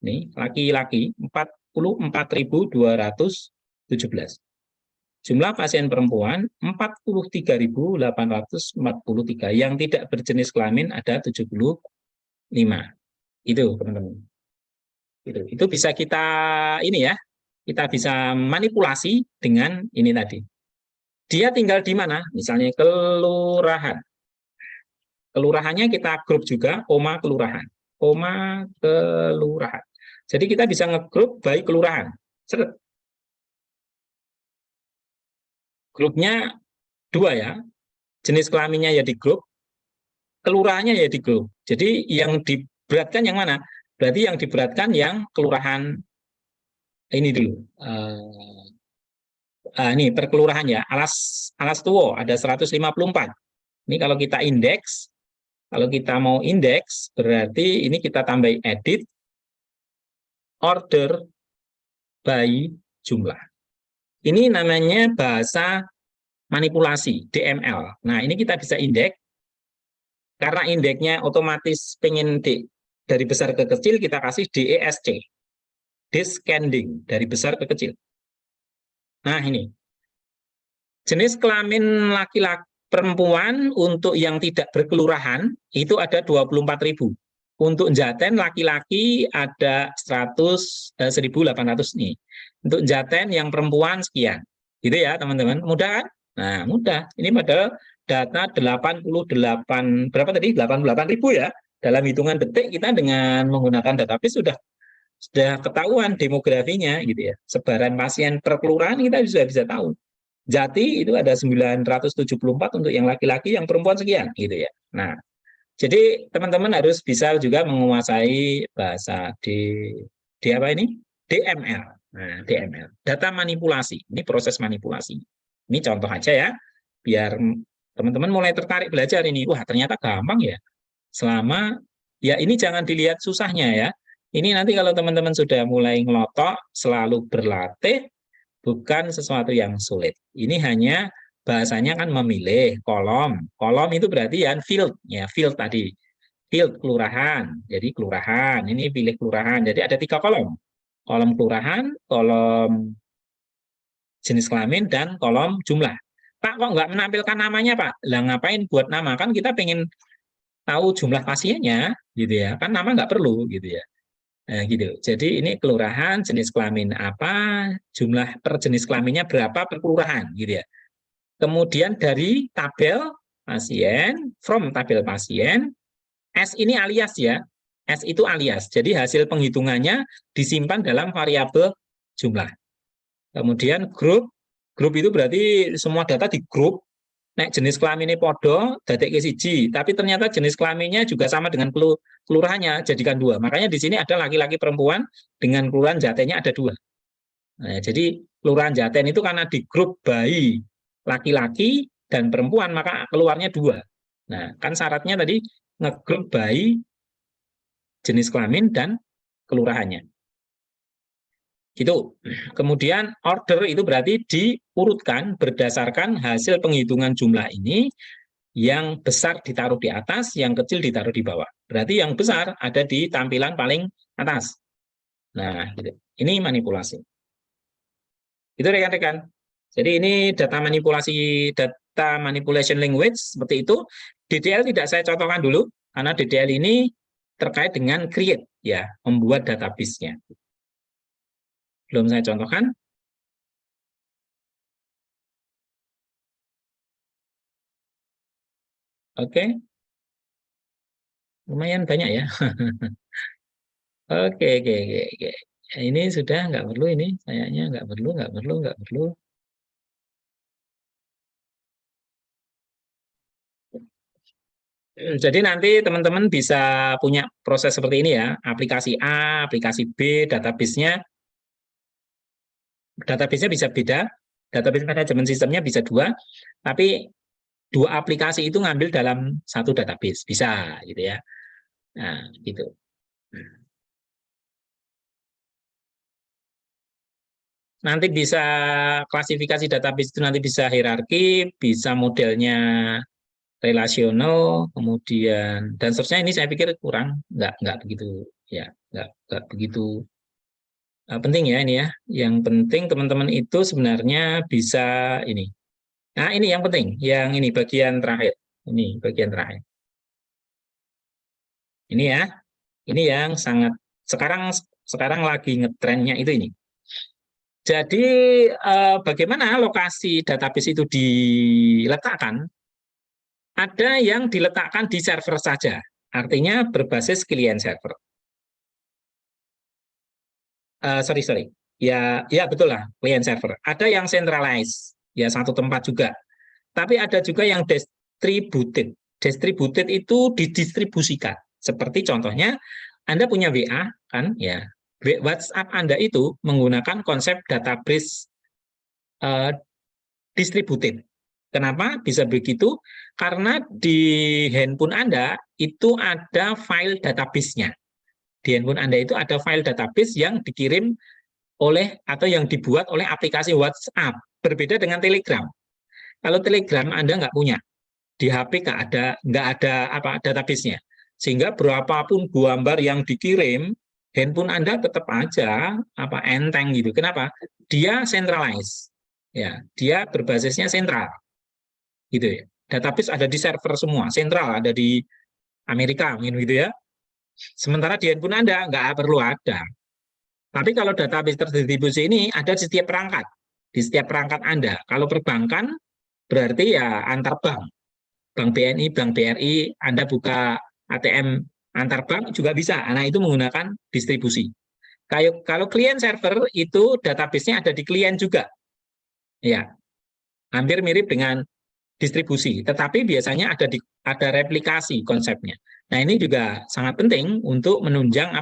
ini laki-laki 44.217. Jumlah pasien perempuan 43.843. Yang tidak berjenis kelamin ada 75. Itu, teman-teman. Itu bisa kita ini ya. Kita bisa manipulasi dengan ini tadi. Dia tinggal di mana? Misalnya kelurahan. Kelurahannya kita grup juga, kelurahan. Kelurahan. Jadi kita bisa ngegrup by kelurahan. Seret. Grupnya 2 ya. Jenis kelaminnya ya di grup, kelurahannya ya di grup. Jadi yang diberatkan yang mana? Berarti yang diberatkan yang kelurahan ini dulu. Ini per kelurahan ya, Alas Tuwo ada 154. Ini kalau kita indeks, kalau kita mau indeks, berarti ini kita tambah edit, order by jumlah. Ini namanya bahasa manipulasi, DML. Nah, ini kita bisa indeks, karena indeksnya otomatis pengen dari besar ke kecil, kita kasih DESC, descending, dari besar ke kecil. Nah, ini jenis kelamin laki-laki perempuan untuk yang tidak berkelurahan itu ada 24.000. Untuk Jaten laki-laki ada 1.800 nih. Untuk Jaten yang perempuan sekian. Gitu ya, teman-teman. Mudah kan? Nah, mudah. Ini padahal data 88 berapa tadi? 88.000 ya. Dalam hitungan detik kita dengan menggunakan database sudah ketahuan demografinya gitu ya. Sebaran pasien per kelurahan kita sudah bisa tahu. Jati itu ada 974 untuk yang laki-laki, yang perempuan sekian gitu ya. Nah, jadi teman-teman harus bisa juga menguasai bahasa di apa ini? DML. Nah, DML, data manipulasi. Ini proses manipulasi. Ini contoh aja ya, biar teman-teman mulai tertarik belajar ini. Wah, ternyata gampang ya. Selama ya ini jangan dilihat susahnya ya. Ini nanti kalau teman-teman sudah mulai ngelotok, selalu berlatih, bukan sesuatu yang sulit. Ini hanya bahasanya kan memilih kolom. Kolom itu berarti ya field, ya field tadi. Field kelurahan. Jadi kelurahan, ini pilih kelurahan. Jadi ada 3 kolom. Kolom kelurahan, kolom jenis kelamin, dan kolom jumlah. Pak, kok nggak menampilkan namanya, Pak? Lah ngapain buat nama? Kan kita pengen tahu jumlah pasiennya, gitu ya. Kan nama nggak perlu, gitu ya. Nah, gitu. Jadi ini kelurahan, jenis kelamin apa, jumlah per jenis kelaminnya berapa per kelurahan, gitu ya. Kemudian dari tabel pasien, from tabel pasien, S ini alias ya, S itu alias. Jadi hasil penghitungannya disimpan dalam variabel jumlah. Kemudian grup itu berarti semua data di grup. Nek jenis kelaminnya podo, dadekke siji, tapi ternyata jenis kelaminnya juga sama dengan kelurahannya, jadikan 2. Makanya di sini ada laki-laki perempuan, dengan kelurahan Jatennya ada 2. Nah, jadi kelurahan Jaten itu karena di grup by laki-laki dan perempuan, maka keluarnya 2. Nah, kan syaratnya tadi ngegrup by jenis kelamin dan kelurahannya. Gitu. Kemudian order itu berarti diurutkan berdasarkan hasil penghitungan jumlah ini, yang besar ditaruh di atas, yang kecil ditaruh di bawah. Berarti yang besar ada di tampilan paling atas. Nah, gitu. Ini manipulasi. Itu rekan-rekan. Jadi ini data manipulasi data manipulation language seperti itu. DDL tidak saya contohkan dulu karena DDL ini terkait dengan create ya, membuat database-nya. Belum saya contohkan. Oke. Lumayan banyak ya. Oke, oke, oke, oke. Ini sudah nggak perlu ini, kayaknya nggak perlu, nggak perlu, nggak perlu. Jadi nanti teman-teman bisa punya proses seperti ini ya, aplikasi A, aplikasi B, database-nya bisa beda, database manajemen sistemnya bisa dua, tapi dua aplikasi itu ngambil dalam satu database, bisa gitu ya. Nah, gitu. Nanti bisa klasifikasi database itu nanti bisa hierarki, bisa modelnya relasional, kemudian dan seterusnya. Ini saya pikir kurang, nggak begitu ya, nggak begitu penting ya ini ya. Yang penting teman-teman itu sebenarnya bisa ini. Nah ini yang penting, yang ini bagian terakhir. Ini bagian terakhir. Ini ya, ini yang sangat sekarang lagi ngetrennya itu ini. Jadi bagaimana lokasi database itu diletakkan? Ada yang diletakkan di server saja, artinya berbasis client server. Sorry, ya betul lah, client server. Ada yang centralized, ya satu tempat juga. Tapi ada juga yang distributed. Distributed itu didistribusikan. Seperti contohnya, Anda punya WA, kan? Ya, WhatsApp Anda itu menggunakan konsep database uh, distributed. Kenapa bisa begitu? Karena di handphone Anda itu ada file database-nya. Di handphone Anda itu ada file database yang dikirim oleh atau yang dibuat oleh aplikasi WhatsApp. Berbeda dengan Telegram. Kalau Telegram Anda nggak punya, di HP nggak ada database-nya. Sehingga berapapun gambar yang dikirim, handphone Anda tetap aja enteng gitu. Kenapa? Dia centralized. Ya, dia berbasisnya sentral. Gitu ya. Database ada di server semua, sentral ada di Amerika gitu ya. Sementara di handphone Anda nggak perlu ada. Tapi kalau database terdistribusi ini ada di setiap perangkat, di setiap perangkat Anda. Kalau perbankan berarti ya antar bank. Bank BNI, Bank BRI, Anda buka ATM antar bank juga bisa. Nah, itu menggunakan distribusi. Kalau klien server itu database-nya ada di klien juga. Ya, hampir mirip dengan distribusi, tetapi biasanya ada replikasi konsepnya. Nah, ini juga sangat penting untuk menunjang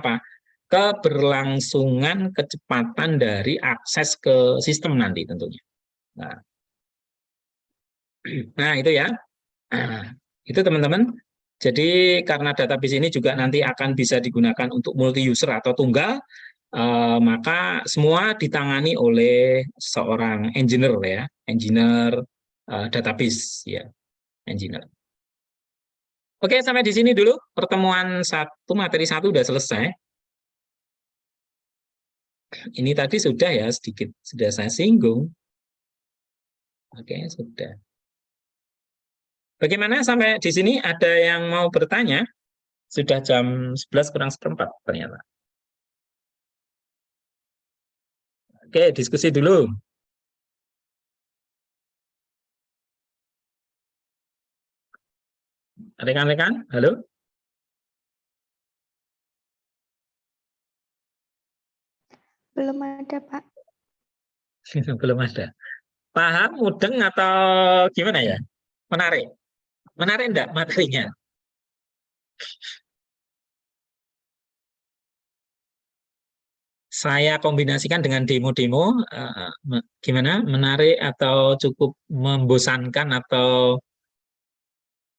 keberlangsungan kecepatan dari akses ke sistem nanti tentunya. Nah itu ya. Nah, itu teman-teman. Jadi karena database ini juga nanti akan bisa digunakan untuk multi user atau tunggal, maka semua ditangani oleh seorang engineer ya, engineer database ya, engineer. Oke, sampai di sini dulu pertemuan materi satu sudah selesai. Ini tadi sudah ya sedikit sudah saya singgung. Oke, sudah. Bagaimana sampai di sini? Ada yang mau bertanya? Sudah jam 11 kurang seperempat ternyata. Oke, diskusi dulu. Rekan-rekan, halo? Belum ada, Pak. Belum ada. Paham, mudeng, atau gimana ya? Menarik? Menarik enggak materinya? Saya kombinasikan dengan demo-demo, gimana? Menarik atau cukup membosankan atau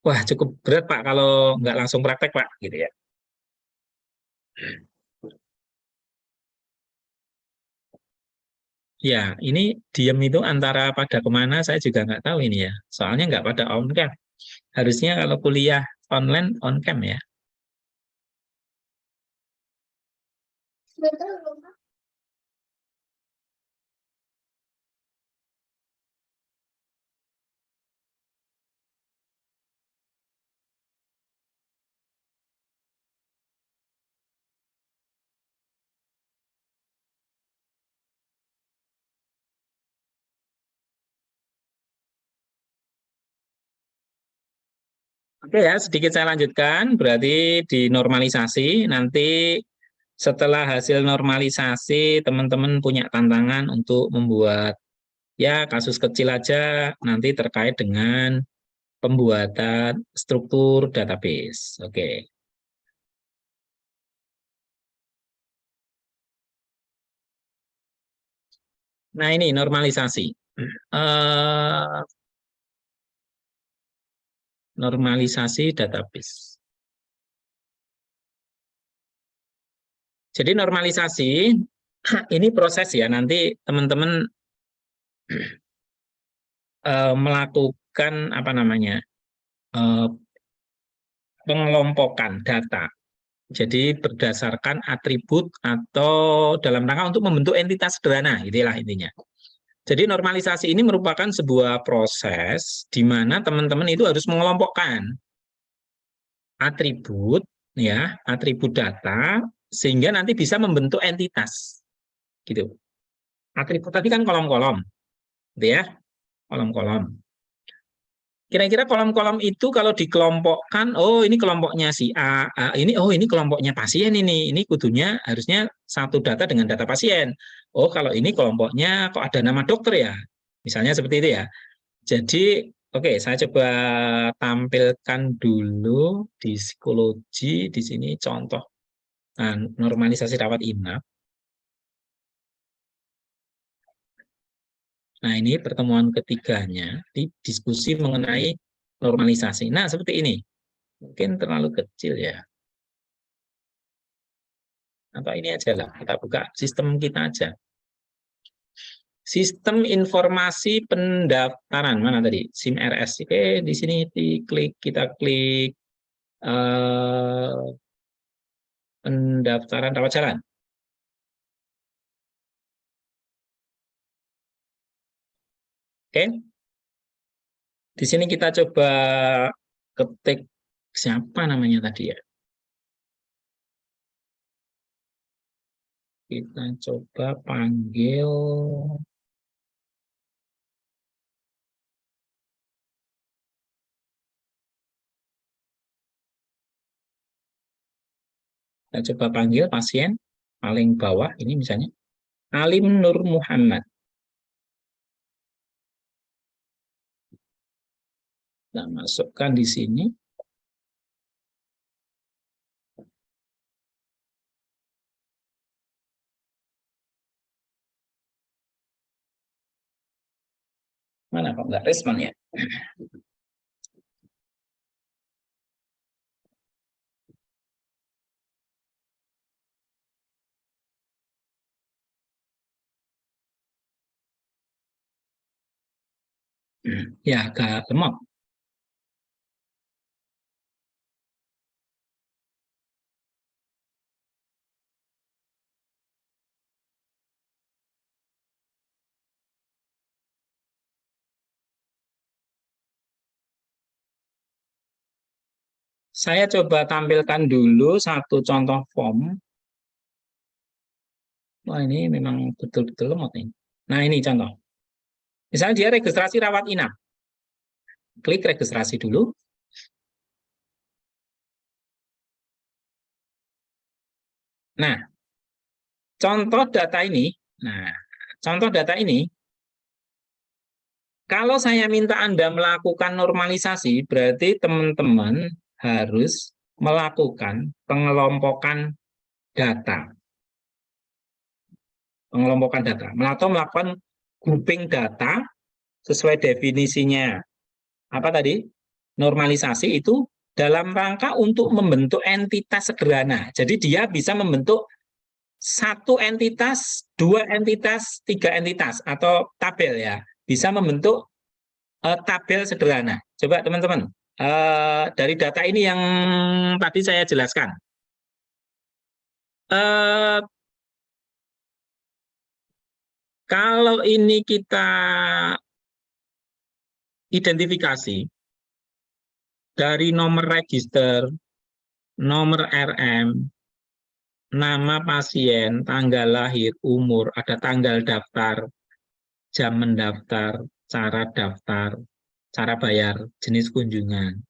wah cukup berat Pak kalau nggak langsung praktek Pak, gitu ya. Ya, ini diem itu antara pada kemana saya juga nggak tahu ini ya. Soalnya nggak pada on cam. Harusnya kalau kuliah online on cam ya. Oke ya, sedikit saya lanjutkan. Berarti di normalisasi, nanti setelah hasil normalisasi, teman-teman punya tantangan untuk membuat ya kasus kecil aja nanti terkait dengan pembuatan struktur database. Oke. Nah, ini normalisasi. Eh, normalisasi database. Jadi normalisasi ini proses ya, nanti teman-teman melakukan apa namanya pengelompokan data. Jadi berdasarkan atribut atau dalam rangka untuk membentuk entitas sederhana, itulah intinya. Jadi normalisasi ini merupakan sebuah proses di mana teman-teman itu harus mengelompokkan atribut ya, atribut data sehingga nanti bisa membentuk entitas. Gitu. Atribut tadi kan kolom-kolom, gitu ya, kolom-kolom. Kira-kira kolom-kolom itu kalau dikelompokkan, oh ini kelompoknya si A, ini oh ini kelompoknya pasien ini kudunya harusnya satu data dengan data pasien. Oh kalau ini kelompoknya kok ada nama dokter ya, misalnya seperti itu ya. Jadi oke, saya coba tampilkan dulu di psikologi di sini contoh normalisasi rawat inap. Nah, ini pertemuan ketiganya di diskusi mengenai normalisasi. Nah, seperti ini. Mungkin terlalu kecil ya. Atau ini aja lah, kita buka sistem kita aja. Sistem informasi pendaftaran, mana tadi? SIM-RS. Oke, di sini kita klik pendaftaran rawat jalan. Oke. Di sini kita coba ketik siapa namanya tadi ya. Kita coba panggil pasien paling bawah ini misalnya Alim Nur Muhammad. Nah, masukkan di sini. Mana kok nggak respon ya? Ya, agak lemot. Saya coba tampilkan dulu satu contoh form. Wah, ini memang betul-betul lemot nih. Nah, ini contoh. Misalnya dia registrasi rawat inap. Klik registrasi dulu. Nah, contoh data ini, kalau saya minta Anda melakukan normalisasi, berarti teman-teman harus melakukan pengelompokan data. Atau melakukan grouping data sesuai definisinya. Apa tadi? Normalisasi itu dalam rangka untuk membentuk entitas sederhana. Jadi dia bisa membentuk satu entitas, dua entitas, tiga entitas, atau tabel ya. Bisa membentuk tabel sederhana. Coba teman-teman, dari data ini yang tadi saya jelaskan. Kalau ini kita identifikasi dari nomor register, nomor RM, nama pasien, tanggal lahir, umur, ada tanggal daftar, jam mendaftar, cara daftar, cara bayar, jenis kunjungan.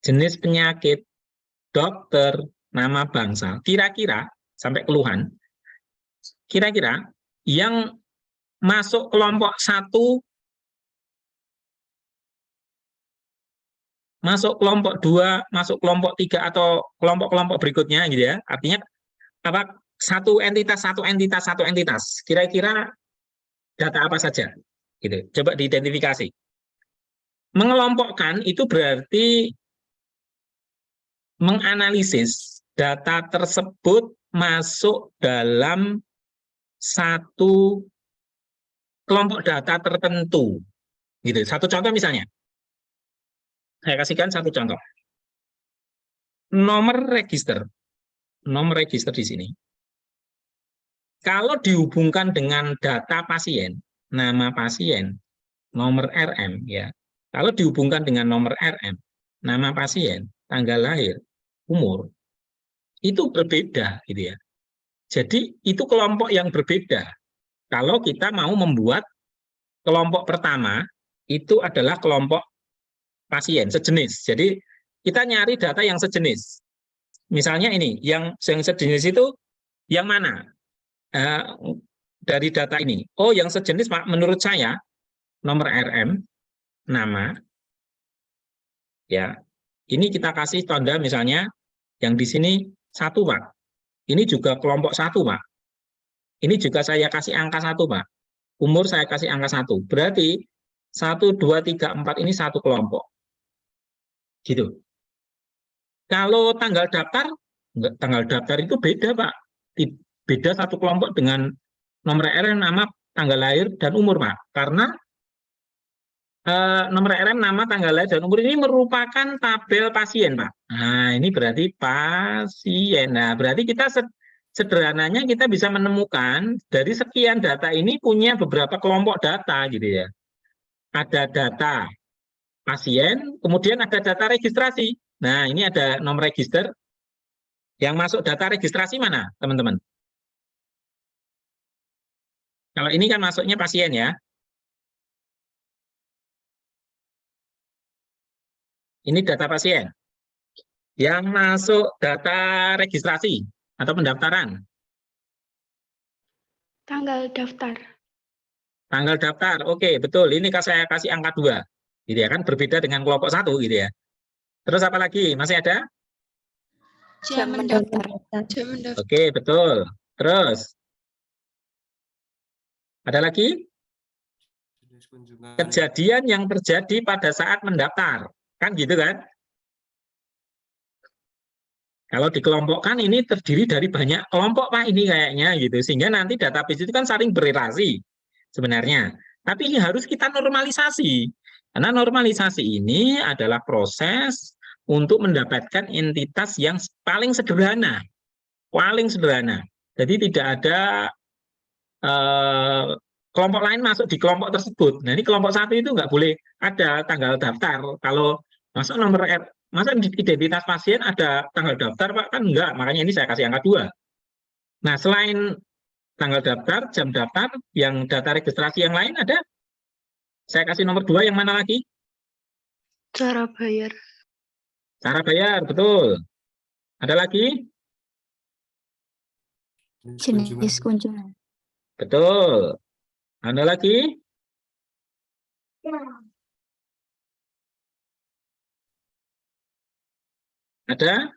jenis penyakit, dokter, nama bangsa, kira-kira sampai keluhan, kira-kira yang masuk kelompok 1, masuk kelompok 2, masuk kelompok 3 atau kelompok-kelompok berikutnya gitu ya. Artinya apa? Satu entitas. Kira-kira data apa saja? Gitu. Coba diidentifikasi. Mengelompokkan itu berarti menganalisis data tersebut masuk dalam satu kelompok data tertentu. Gitu. Satu contoh misalnya. Saya kasihkan satu contoh. Nomor register di sini. Kalau dihubungkan dengan data pasien, nama pasien, nomor RM ya. Kalau dihubungkan dengan nomor RM, nama pasien, tanggal lahir, umur, itu berbeda gitu ya. Jadi itu kelompok yang berbeda. Kalau kita mau membuat kelompok pertama, itu adalah kelompok pasien sejenis. Jadi kita nyari data yang sejenis. Misalnya ini, yang sejenis itu yang mana? Dari data ini. Oh, yang sejenis Pak, menurut saya nomor RM, nama, ya. Ini kita kasih tanda misalnya yang di sini 1 Pak. Ini juga kelompok 1 Pak. Ini juga saya kasih angka 1 Pak. Umur saya kasih angka 1. Berarti 1, 2, 3, 4 ini satu kelompok. Gitu. Kalau tanggal daftar itu beda Pak. Beda satu kelompok dengan nomor RM, nama, tanggal lahir, dan umur Pak. Karena nomor RM, nama, tanggal lahir, dan umur ini merupakan tabel pasien Pak. Nah ini berarti pasien. Nah berarti kita sederhananya kita bisa menemukan dari sekian data ini punya beberapa kelompok data gitu ya. Ada data pasien, kemudian ada data registrasi. Nah ini ada nomor register. Yang masuk data registrasi mana teman-teman? Kalau ini kan masuknya pasien ya. Ini data pasien. Yang masuk data registrasi atau pendaftaran. Tanggal daftar. Tanggal daftar, oke betul. Ini saya kasih angka 2. Gitu ya kan, berbeda dengan kelompok 1 gitu ya. Terus apa lagi? Masih ada? Jam mendaftar. Jam mendaftar. Oke, betul. Terus ada lagi? Kejadian yang terjadi pada saat mendaftar. Kan gitu kan? Kalau dikelompokkan ini terdiri dari banyak kelompok Pak ini kayaknya gitu. Sehingga nanti database itu kan saling berrelasi sebenarnya. Tapi ini harus kita normalisasi. Karena normalisasi ini adalah proses untuk mendapatkan entitas yang paling sederhana. Paling sederhana. Jadi tidak ada kelompok lain masuk di kelompok tersebut. Nah ini kelompok 1 itu nggak boleh ada tanggal daftar. Kalau masuk nomor masa identitas pasien ada tanggal daftar Pak? Kan enggak, makanya ini saya kasih angka 2. Nah selain tanggal daftar, jam daftar, yang data registrasi yang lain ada? Saya kasih nomor 2 yang mana lagi? Cara bayar. Cara bayar, betul. Ada lagi? Jenis kunjungan. Betul. Ada lagi? Ada?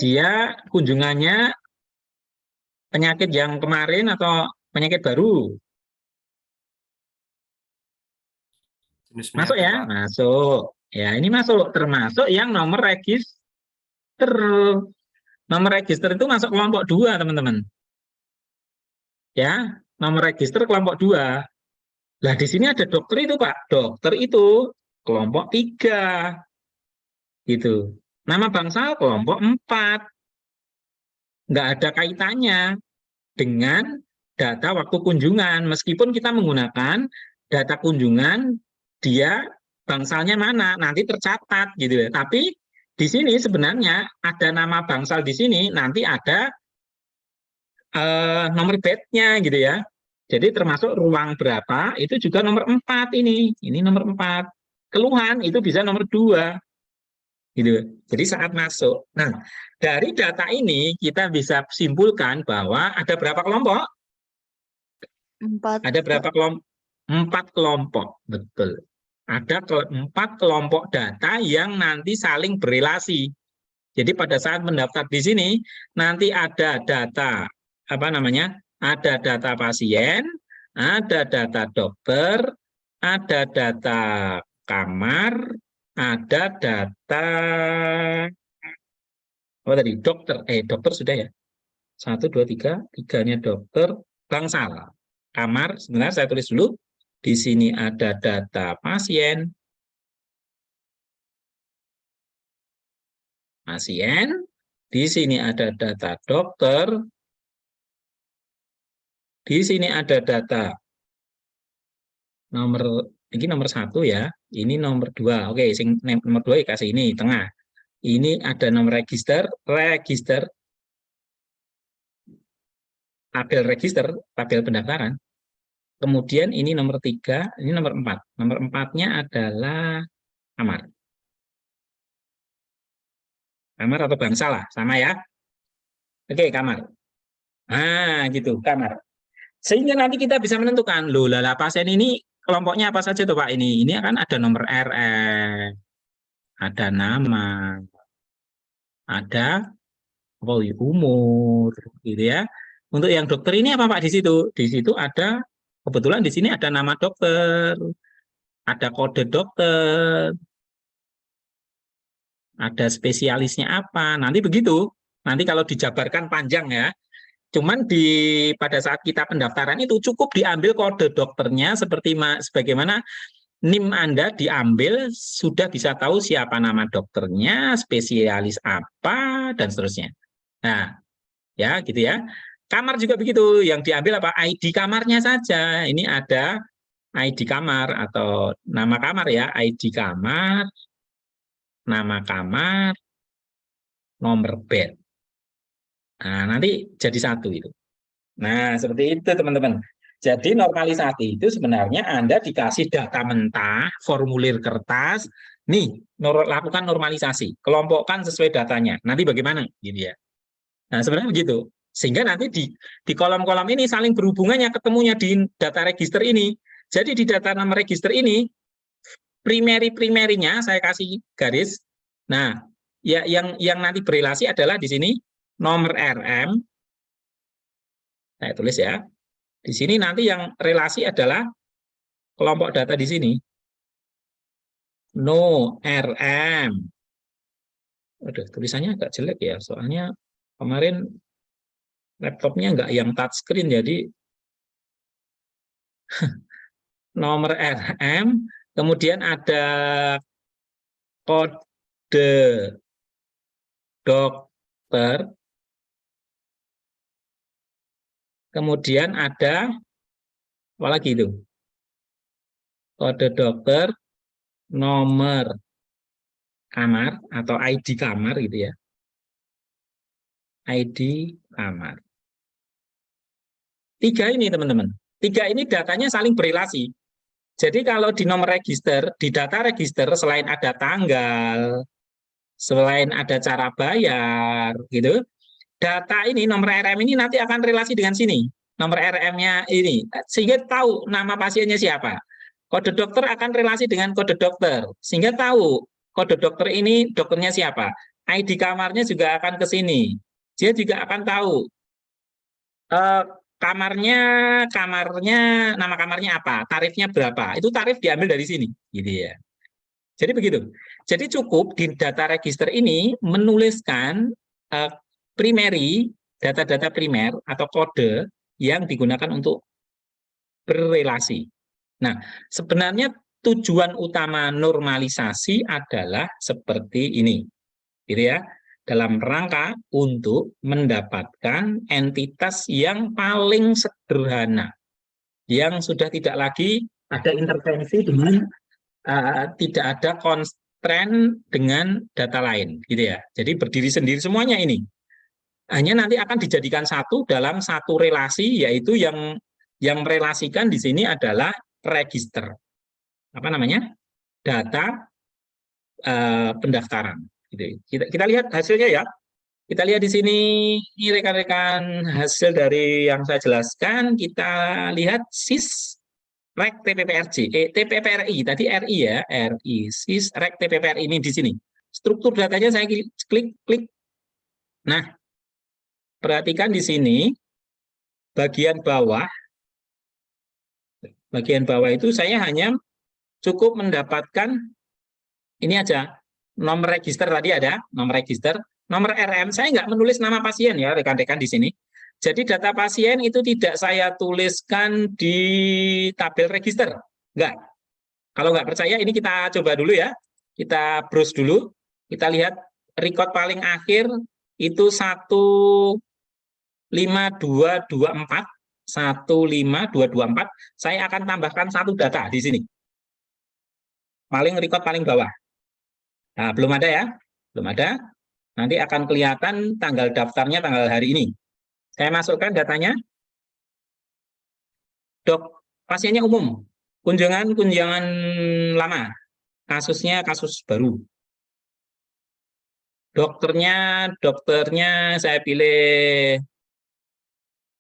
Dia kunjungannya penyakit yang kemarin atau penyakit baru? Masuk ya? Masuk. Ya, ini masuk. Termasuk yang nomor register. Nomor register itu masuk kelompok 2, teman-teman. Ya, nomor register kelompok 2. Lah, di sini ada dokter itu, Pak. Dokter itu kelompok 3. Gitu. Nama bangsa kelompok 4. Nggak ada kaitannya dengan data waktu kunjungan. Meskipun kita menggunakan data kunjungan, dia bangsalnya mana, nanti tercatat gitu ya. Tapi di sini sebenarnya ada nama bangsal di sini, nanti ada nomor bednya gitu ya. Jadi termasuk ruang berapa, itu juga nomor 4 ini. Ini nomor 4. Keluhan itu bisa nomor 2. Gitu. Jadi saat masuk. Nah, dari data ini kita bisa simpulkan bahwa ada berapa kelompok? 4. Ada berapa kelompok? 4 kelompok, betul. Ada 4 kelompok data yang nanti saling berelasi. Jadi pada saat mendaftar di sini, nanti ada data, apa namanya? Ada data pasien, ada data dokter, ada data kamar, ada data apa tadi? Dokter. Dokter sudah ya. 1, 2, 3, tiganya dokter, bangsal. Kamar, sebenarnya saya tulis dulu. Di sini ada data pasien, di sini ada data dokter, di sini ada data ini nomor 1 ya, ini nomor 2. Oke, nomor 2 kasih ini tengah. Ini ada nomor register, tabel pendaftaran. Kemudian ini nomor 3, ini nomor 4. Nomor 4-nya adalah kamar. Kamar atau bangsa lah, sama ya. Oke, kamar. Nah, gitu, kamar. Sehingga nanti kita bisa menentukan, loh, lala pasien ini kelompoknya apa saja tuh Pak ini? Ini akan ada nomor RF, ada nama, ada umur, gitu ya. Untuk yang dokter ini apa Pak di situ? Di situ ada, kebetulan di sini ada nama dokter, ada kode dokter, ada spesialisnya apa. Nanti begitu. Nanti kalau dijabarkan panjang ya. Cuman pada saat kita pendaftaran itu cukup diambil kode dokternya sebagaimana NIM Anda diambil, sudah bisa tahu siapa nama dokternya, spesialis apa, dan seterusnya. Nah, ya gitu ya. Kamar juga begitu, yang diambil apa? ID kamarnya saja. Ini ada ID kamar atau nama kamar ya, ID kamar, nama kamar, nomor bed. Nah, nanti jadi 1 itu. Nah, seperti itu teman-teman. Jadi normalisasi itu sebenarnya Anda dikasih data mentah, formulir kertas, nih lakukan normalisasi, kelompokkan sesuai datanya. Nanti bagaimana? Gitu ya. Nah, sebenarnya begitu. Sehingga nanti di kolom-kolom ini saling berhubungannya, ketemunya di data register ini. Jadi di data nama register ini, primerinya saya kasih garis. Nah, ya yang nanti berelasi adalah di sini nomor RM. Saya tulis ya. Di sini nanti yang relasi adalah kelompok data di sini. No RM. Aduh, tulisannya agak jelek ya, soalnya kemarin laptopnya nggak yang touchscreen, jadi nomor RM, kemudian ada kode dokter, kemudian ada apa lagi itu? Kode dokter, nomor kamar atau ID kamar gitu ya. ID kamar. 3 ini teman-teman. 3 ini datanya saling berelasi. Jadi kalau di nomor register, di data register selain ada tanggal, selain ada cara bayar, gitu, data ini nomor RM ini nanti akan relasi dengan sini. Nomor RM-nya ini, sehingga tahu nama pasiennya siapa. Kode dokter akan relasi dengan kode dokter, sehingga tahu kode dokter ini dokternya siapa. ID kamarnya juga akan ke sini. Dia juga akan tahu kamarnya, nama kamarnya apa, tarifnya berapa. Itu tarif diambil dari sini, gitu ya. Jadi begitu. Jadi cukup di data register ini menuliskan data-data primer atau kode yang digunakan untuk berrelasi. Nah, sebenarnya tujuan utama normalisasi adalah seperti ini, gitu ya, dalam rangka untuk mendapatkan entitas yang paling sederhana, yang sudah tidak lagi ada intervensi dengan tidak ada constraint dengan data lain, gitu ya. Jadi berdiri sendiri semuanya ini. Hanya nanti akan dijadikan satu dalam satu relasi, yaitu yang Yang merelasikan di sini adalah register. Apa namanya? Data pendaftaran. Gitu. Kita lihat hasilnya ya. Kita lihat di sini rekan-rekan hasil dari yang saya jelaskan. Kita lihat SIS rek TPPRJ, TPPRI tadi RI ya, RI SIS rek TPPRI ini di sini. Struktur datanya saya klik. Nah, perhatikan di sini bagian bawah itu saya hanya cukup mendapatkan ini aja. Nomor register tadi ada, nomor register, nomor RM. Saya nggak menulis nama pasien ya, rekan-rekan di sini. Jadi data pasien itu tidak saya tuliskan di tabel register. Enggak. Kalau nggak percaya, ini kita coba dulu ya. Kita browse dulu. Kita lihat record paling akhir itu 15224. 15224. Saya akan tambahkan satu data di sini. Record paling bawah. Nah, belum ada ya. Belum ada. Nanti akan kelihatan tanggal daftarnya tanggal hari ini. Saya masukkan datanya. Dok, pasiennya umum. Kunjungan lama. Kasusnya kasus baru. Dokternya saya pilih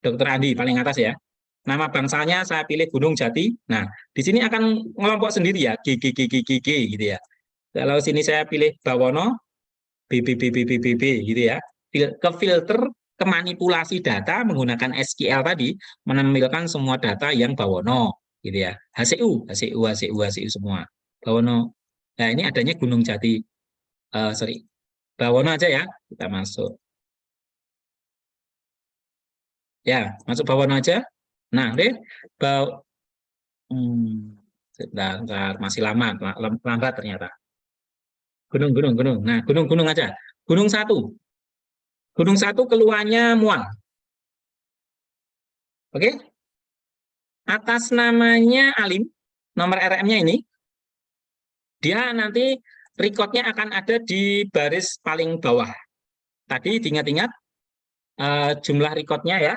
Dokter Andi paling atas ya. Nama bangsanya saya pilih Gunung Jati. Nah, di sini akan ngelompok sendiri ya, GGGGGG gitu ya. Kalau sini saya pilih Bawono, BBBBBB gitu ya. Ke filter, ke manipulasi data menggunakan SQL tadi, menampilkan semua data yang Bawono gitu ya. HCU semua. Bawono. Nah, ini adanya Gunung Jati. Bawono aja ya, kita masuk. Ya, masuk Bawono aja. Nah, deh, sebentar, masih lama, lambat ternyata. Gunung. Nah, gunung aja. Gunung 1. Gunung 1 keluarnya mual. Oke? Atas namanya Alim, nomor RM-nya ini, dia nanti recordnya akan ada di baris paling bawah. Tadi diingat-ingat jumlah recordnya ya.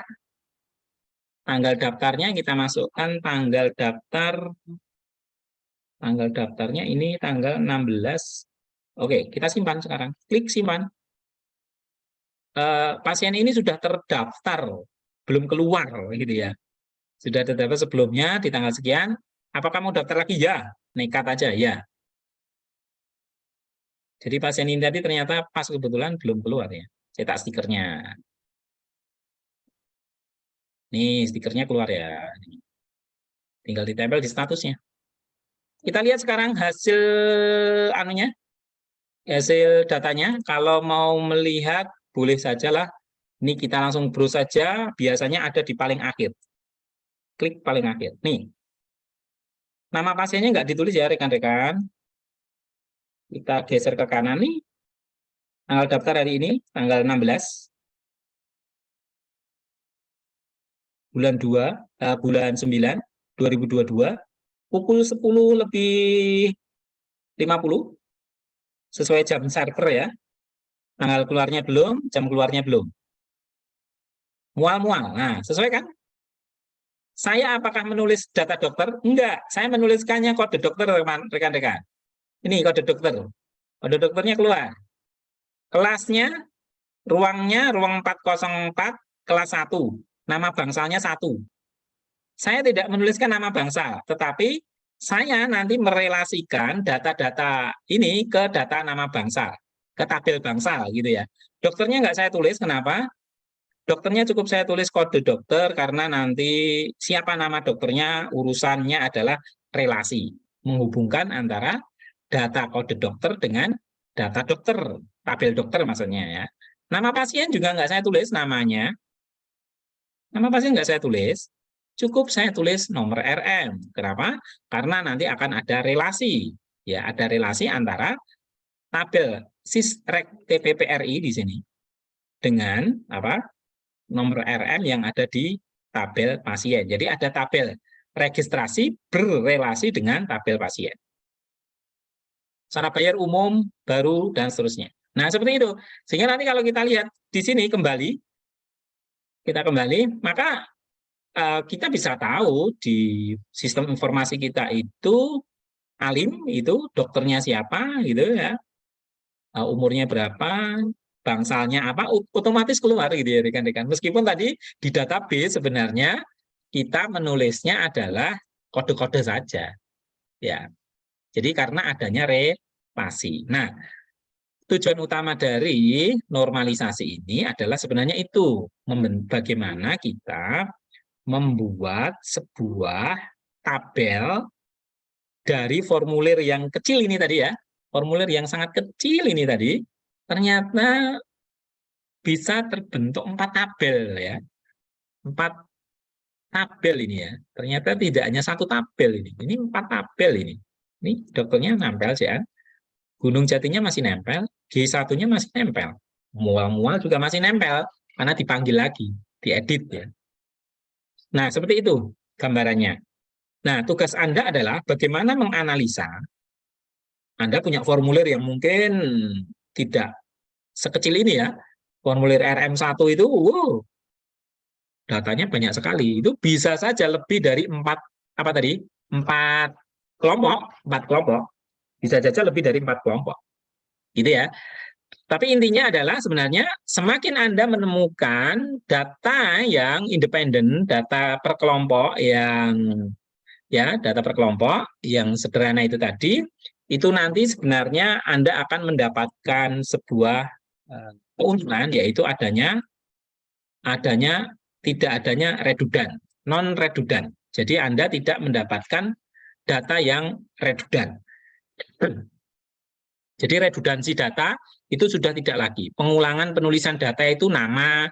Tanggal daftarnya kita masukkan tanggal daftarnya ini tanggal 16. Oke, kita simpan sekarang. Klik simpan. Pasien ini sudah terdaftar, belum keluar gitu ya. Sudah terdaftar sebelumnya di tanggal sekian. Apakah mau daftar lagi? Ya, nekat aja ya. Jadi pasien ini tadi ternyata pas kebetulan belum keluar ya. Cetak stikernya. Nih stikernya keluar ya. Tinggal ditempel di statusnya. Kita lihat sekarang hasil hasil datanya. Kalau mau melihat boleh sajalah. Ini kita langsung browse saja. Biasanya ada di paling akhir. Klik paling akhir. Nih. Nama pasiennya nggak ditulis ya rekan-rekan. Kita geser ke kanan nih. Tanggal daftar hari ini, tanggal 16. Bulan 2, bulan 9, 2022. Pukul 10:50. Sesuai jam server ya. Tanggal keluarnya belum, jam keluarnya belum. Mual-mual. Nah, sesuai kan? Saya apakah menulis data dokter? Enggak, saya menuliskannya kode dokter rekan-rekan. Ini kode dokter. Kode dokternya keluar. Kelasnya, ruangnya, ruang 404, kelas 1. Nama bangsalnya 1. Saya tidak menuliskan nama bangsal, tetapi saya nanti merelasikan data-data ini ke data nama bangsal, ke tabel bangsal gitu ya. Dokternya nggak saya tulis, kenapa? Dokternya cukup saya tulis kode dokter karena nanti siapa nama dokternya urusannya adalah relasi, menghubungkan antara data kode dokter dengan data dokter, tabel dokter maksudnya ya. Nama pasien juga nggak saya tulis namanya. Nama pasien nggak saya tulis, cukup saya tulis nomor RM. Kenapa? Karena nanti akan ada relasi, ya ada relasi antara tabel SIS-REK TPPRI di sini dengan apa? Nomor RM yang ada di tabel pasien. Jadi ada tabel registrasi berrelasi dengan tabel pasien. Cara bayar umum, baru, dan seterusnya. Nah, seperti itu. Sehingga nanti kalau kita lihat di sini kembali, kita kembali, maka kita bisa tahu di sistem informasi kita itu alim itu dokternya siapa gitu ya, umurnya berapa, bangsalnya apa, otomatis keluar gitu ya rekan-rekan. Meskipun tadi di database sebenarnya kita menulisnya adalah kode-kode saja ya. Jadi karena adanya relasi. Nah, tujuan utama dari normalisasi ini adalah sebenarnya itu bagaimana kita membuat sebuah tabel dari formulir yang kecil ini tadi ya, formulir yang sangat kecil ini tadi, ternyata bisa terbentuk 4 tabel ya, 4 tabel ini ya. Ternyata tidak hanya 1 tabel ini 4 tabel ini. Ini dokternya nempel ya. Gunung Jatinya masih nempel, G1-nya masih nempel, mual-mual juga masih nempel, karena dipanggil lagi, diedit ya. Nah, seperti itu gambarannya. Nah, tugas Anda adalah bagaimana menganalisa. Anda punya formulir yang mungkin tidak sekecil ini ya, formulir RM1 itu, datanya banyak sekali. Itu bisa saja lebih dari 4 kelompok. Bisa saja lebih dari 4 kelompok. Gitu ya. Tapi intinya adalah sebenarnya semakin Anda menemukan data yang independen, data per kelompok data per kelompok yang sederhana itu tadi, itu nanti sebenarnya Anda akan mendapatkan sebuah keuntungan, yaitu tidak adanya redundan, non redundan. Jadi Anda tidak mendapatkan data yang redundan. Jadi redundansi data itu sudah tidak lagi. Pengulangan penulisan data itu nama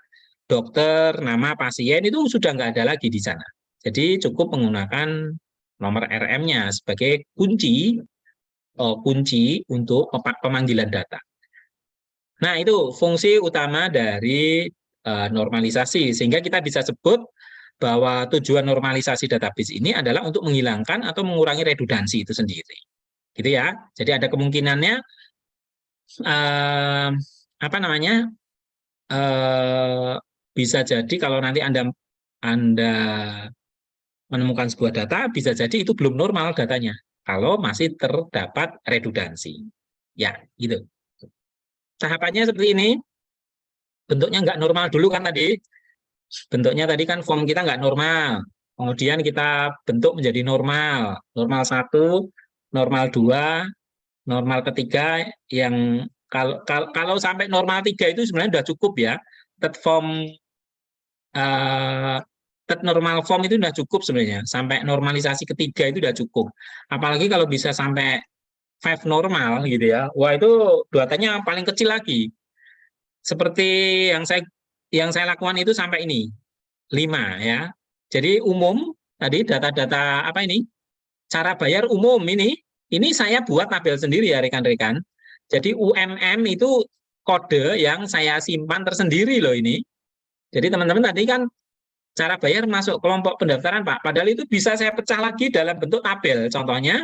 dokter, nama pasien itu sudah nggak ada lagi di sana. Jadi cukup menggunakan nomor RM-nya sebagai kunci untuk pemanggilan data. Nah, itu fungsi utama dari normalisasi. Sehingga kita bisa sebut bahwa tujuan normalisasi database ini adalah untuk menghilangkan atau mengurangi redundansi itu sendiri. Gitu ya. Jadi ada kemungkinannya bisa jadi kalau nanti Anda menemukan sebuah data, bisa jadi itu belum normal datanya kalau masih terdapat redundansi. Ya, gitu. Tahapannya seperti ini. Bentuknya nggak normal dulu kan tadi. Bentuknya tadi kan form kita nggak normal. Kemudian kita bentuk menjadi normal. Normal 1, normal 2, normal ketiga yang kalau sampai normal 3 itu sebenarnya sudah cukup ya. Normal form itu sudah cukup sebenarnya. Sampai normalisasi ketiga itu sudah cukup. Apalagi kalau bisa sampai 5 normal gitu ya. Wah, itu datanya paling kecil lagi. Seperti yang saya lakukan itu sampai ini 5 ya. Jadi umum tadi data-data apa ini? Cara bayar umum ini saya buat tabel sendiri ya rekan-rekan. Jadi UMM itu kode yang saya simpan tersendiri loh ini. Jadi teman-teman tadi kan cara bayar masuk kelompok pendaftaran Pak. Padahal itu bisa saya pecah lagi dalam bentuk tabel. Contohnya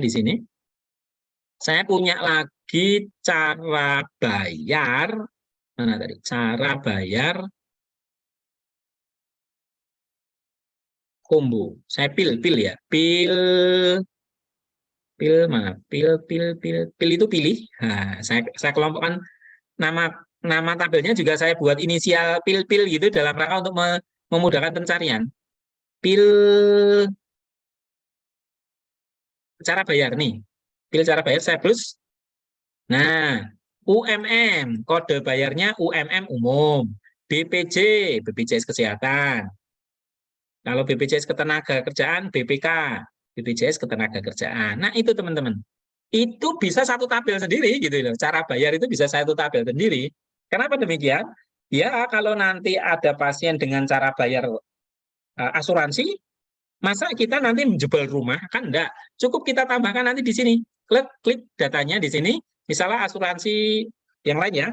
di sini. Saya punya lagi cara bayar. Mana tadi? Cara bayar combo. Saya pil ya. Pil mana? Pil itu pilih. Nah, saya kelompokkan nama tabelnya juga saya buat inisial pil gitu dalam rangka untuk memudahkan pencarian. Pil cara bayar nih. Pil cara bayar saya plus. Nah, UMM, kode bayarnya UMM umum. BPJS Kesehatan. Kalau BPJS Ketenagakerjaan, BPJS Ketenagakerjaan. Nah, itu teman-teman. Itu bisa satu tabel sendiri gitu loh. Cara bayar itu bisa satu tabel sendiri. Kenapa demikian? Ya, kalau nanti ada pasien dengan cara bayar asuransi, masa kita nanti menjebol rumah? Kan enggak. Cukup kita tambahkan nanti di sini. Klik datanya di sini. Misalnya asuransi yang lain ya.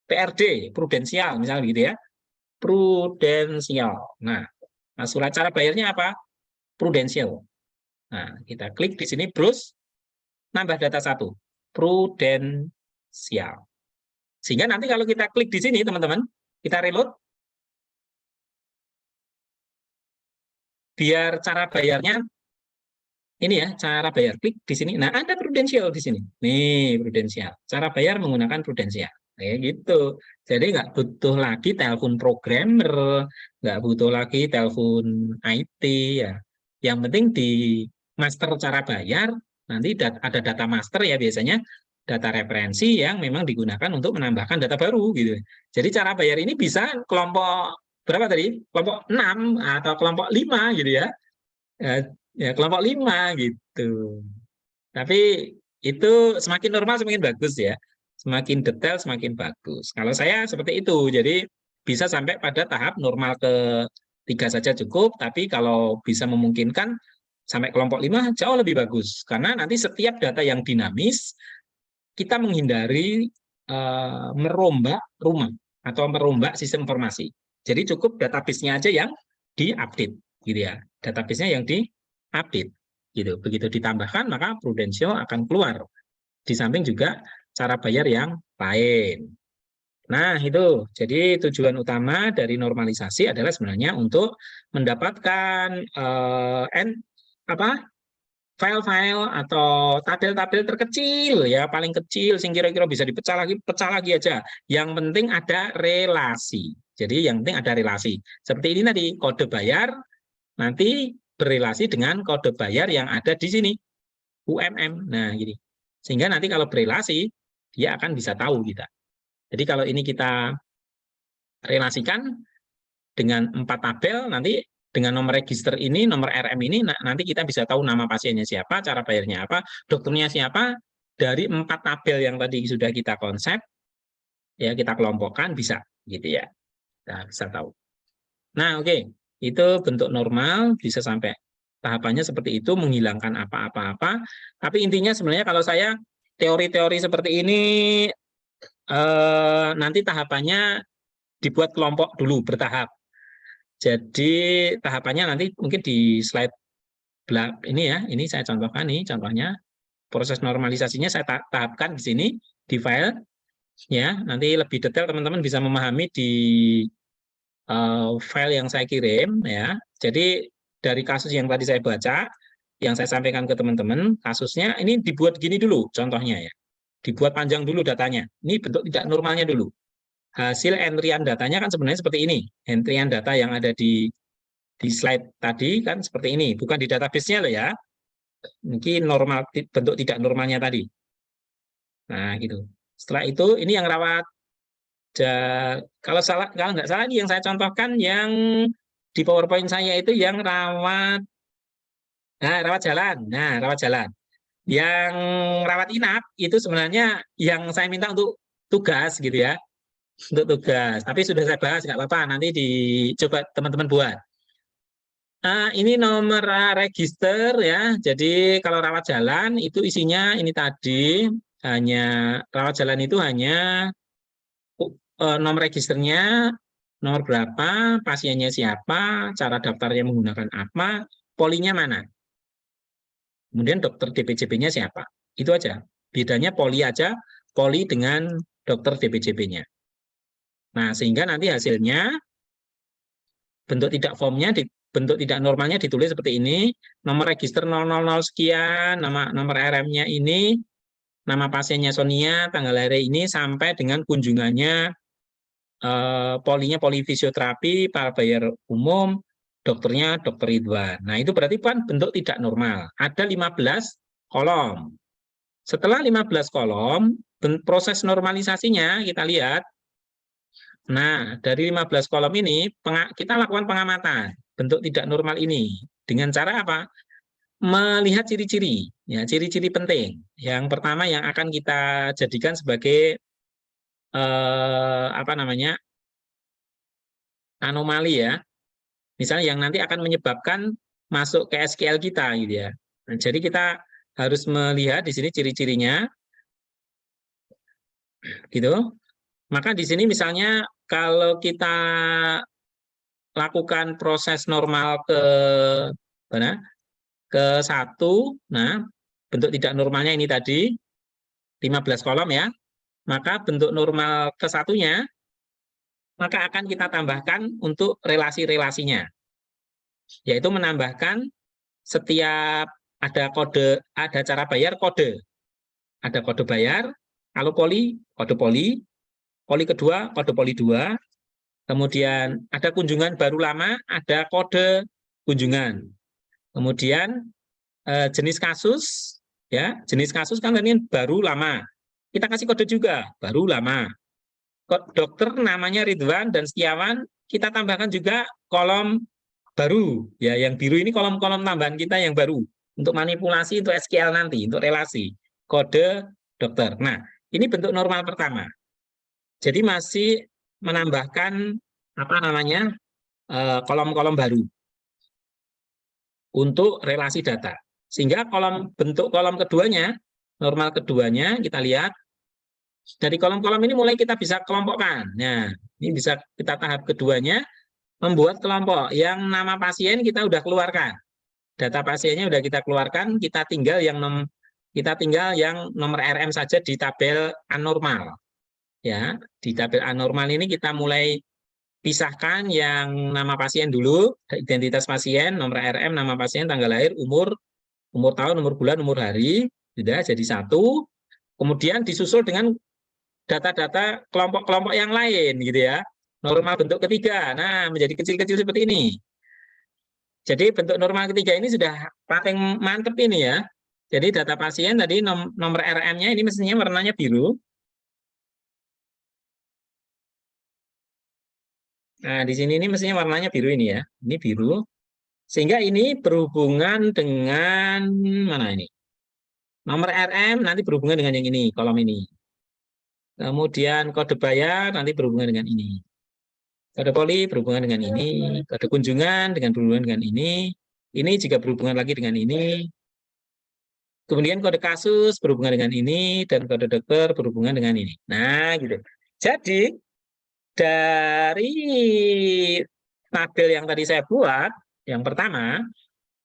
PRD, prudensial misalnya gitu ya. Prudensial. Nah, asuransi cara bayarnya apa? Prudensial. Nah, kita klik di sini, browse, nambah data 1, prudensial. Sehingga nanti kalau kita klik di sini, teman-teman, kita reload, biar cara bayarnya ini ya, cara bayar klik di sini. Nah, ada prudensial di sini. Nih, prudensial. Cara bayar menggunakan prudensial. Kayak gitu. Jadi nggak butuh lagi telepon programmer, nggak butuh lagi telepon IT ya. Yang penting di master cara bayar, nanti ada data master ya biasanya data referensi yang memang digunakan untuk menambahkan data baru gitu. Jadi cara bayar ini bisa kelompok berapa tadi? Kelompok 6 atau kelompok 5 gitu ya. Ya, kelompok 5 gitu. Tapi itu semakin normal semakin bagus ya. Semakin detail semakin bagus. Kalau saya seperti itu. Jadi bisa sampai pada tahap normal ke 3 saja cukup, tapi kalau bisa memungkinkan sampai kelompok 5 jauh lebih bagus. Karena nanti setiap data yang dinamis kita menghindari merombak rumah atau merombak sistem informasi. Jadi cukup database-nya aja yang diupdate gitu ya. Database-nya yang diupdate gitu. Begitu ditambahkan maka prudensial akan keluar. Di samping juga cara bayar yang lain. Nah, itu. Jadi tujuan utama dari normalisasi adalah sebenarnya untuk mendapatkan file-file atau tabel-tabel terkecil ya, paling kecil sing kira-kira bisa dipecah lagi aja. Yang penting ada relasi. Jadi yang penting ada relasi. Seperti ini tadi kode bayar nanti berrelasi dengan kode bayar yang ada di sini UMM. Nah, gini. Sehingga nanti kalau berrelasi dia akan bisa tahu kita. Jadi kalau ini kita relasikan dengan 4 tabel nanti dengan nomor register ini, nomor RM ini, nanti kita bisa tahu nama pasiennya siapa, cara bayarnya apa, dokternya siapa, dari 4 tabel yang tadi sudah kita konsep, ya kita kelompokkan, bisa, gitu ya. Nah, bisa tahu. Nah, oke. Itu bentuk normal, bisa sampai tahapannya seperti itu, menghilangkan apa-apa-apa. Tapi intinya sebenarnya kalau saya, teori-teori seperti ini, nanti tahapannya dibuat kelompok dulu, bertahap. Jadi tahapannya nanti mungkin di slide ini ya, ini saya contohkan nih, contohnya proses normalisasinya saya tahapkan di sini di file ya. Nanti lebih detail teman-teman bisa memahami di file yang saya kirim ya. Jadi dari kasus yang tadi saya baca, yang saya sampaikan ke teman-teman, kasusnya ini dibuat gini dulu contohnya ya. Dibuat panjang dulu datanya. Ini bentuk tidak normalnya dulu. Hasil entryan datanya kan sebenarnya seperti ini. Entryan data yang ada di slide tadi kan seperti ini, bukan di database-nya loh ya. Mungkin normal, bentuk tidak normalnya tadi. Nah, gitu. Setelah itu ini yang rawat, kalau nggak salah ini yang saya contohkan yang di PowerPoint saya itu yang rawat jalan. Nah, rawat jalan. Yang rawat inap itu sebenarnya yang saya minta untuk tugas gitu ya. Untuk tugas. Tapi sudah saya bahas, nggak apa-apa. Nanti dicoba teman-teman buat. Ini nomor register ya. Jadi kalau rawat jalan itu isinya ini tadi hanya rawat jalan itu hanya nomor registernya, nomor berapa, pasiennya siapa, cara daftarnya menggunakan apa, polinya mana. Kemudian dokter DPJP-nya siapa. Itu aja. Bedanya poli aja, poli dengan dokter DPJP-nya. Nah, sehingga nanti hasilnya bentuk tidak formnya bentuk tidak normalnya ditulis seperti ini, nomor register 000 sekian, nomor RM-nya ini, nama pasiennya Sonia, tanggal lahir ini, sampai dengan kunjungannya, polinya poli fisioterapi, para bayar umum, dokternya dokter Ridwan. Nah, itu berarti kan bentuk tidak normal. Ada 15 kolom. Setelah 15 kolom, proses normalisasinya kita lihat. Nah, dari 15 kolom ini, kita lakukan pengamatan bentuk tidak normal ini. Dengan cara apa? Melihat ciri-ciri, ya, ciri-ciri penting. Yang pertama yang akan kita jadikan sebagai anomali ya. Misalnya yang nanti akan menyebabkan masuk ke SQL kita gitu ya. Nah, jadi kita harus melihat di sini ciri-cirinya. Gitu. Maka di sini misalnya kalau kita lakukan proses normal ke 1, nah bentuk tidak normalnya ini tadi 15 kolom ya, maka bentuk normal ke 1-nya maka akan kita tambahkan untuk relasi-relasinya. yaitu menambahkan setiap ada kode, ada cara bayar kode. Ada kode bayar, kalau poli, kode poli, poli kedua, kode poli 2, kemudian ada kunjungan baru lama, ada kode kunjungan. Kemudian jenis kasus, ya jenis kasus kan tadi baru lama. Kita kasih kode juga, baru lama. Dokter namanya Ridwan dan Setiawan, kita tambahkan juga kolom baru. Ya, yang biru ini kolom-kolom tambahan kita yang baru untuk manipulasi untuk SQL nanti, untuk relasi kode dokter. Nah, ini bentuk normal pertama. Jadi masih menambahkan apa namanya kolom-kolom baru untuk relasi data. Sehingga bentuk kolom keduanya, normal keduanya kita lihat dari kolom-kolom ini mulai kita bisa kelompokkan. Nah, ini bisa kita tahap keduanya membuat kelompok yang nama pasien kita udah keluarkan. Data pasiennya udah kita keluarkan, kita tinggal yang nomor RM saja di tabel anormal. Ya, di tabel anormal ini kita mulai pisahkan yang nama pasien dulu, identitas pasien, nomor RM, nama pasien, tanggal lahir, umur tahun, umur bulan, umur hari, sudah jadi satu. Kemudian disusul dengan data-data kelompok-kelompok yang lain, gitu ya. Normal bentuk ketiga, nah menjadi kecil-kecil seperti ini. Jadi bentuk normal ketiga ini sudah paling mantep ini ya. Jadi data pasien tadi nomor RM-nya ini mestinya warnanya biru. Nah, di sini ini mestinya warnanya biru ini ya. Ini biru. Sehingga ini berhubungan dengan mana ini? Nomor RM nanti berhubungan dengan yang ini, kolom ini. Kemudian kode bayar nanti berhubungan dengan ini. Kode poli berhubungan dengan ini. Kode kunjungan berhubungan dengan ini. Ini juga berhubungan lagi dengan ini. Kemudian kode kasus berhubungan dengan ini. Dan kode dokter berhubungan dengan ini. Nah, gitu. Jadi, dari tabel yang tadi saya buat, yang pertama,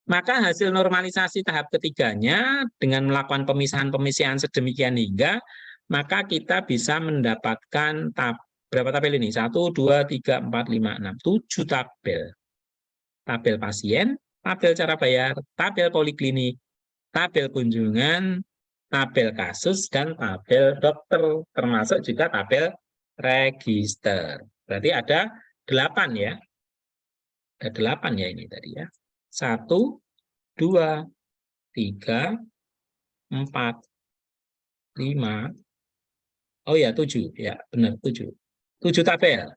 maka hasil normalisasi tahap ketiganya dengan melakukan pemisahan-pemisahan sedemikian hingga, maka kita bisa mendapatkan berapa tabel ini? 1, 2, 3, 4, 5, 6, 7 tabel. Tabel pasien, tabel cara bayar, tabel poliklinik, tabel kunjungan, tabel kasus, dan tabel dokter, termasuk juga tabel register. Berarti ada 8 ya. Ada 8 ya ini tadi ya. 1, 2, 3, 4, 5. Oh ya, 7. Ya, benar 7. 7 tabel.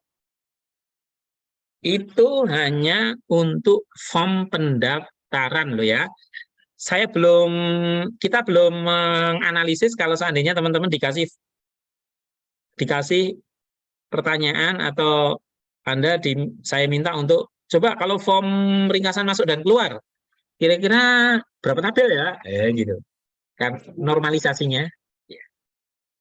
Itu hanya untuk form pendaftaran loh ya. Kita belum menganalisis kalau seandainya teman-teman dikasih pertanyaan atau saya minta untuk coba kalau form ringkasan masuk dan keluar, kira-kira berapa tabel ya? Gitu. Kan normalisasinya.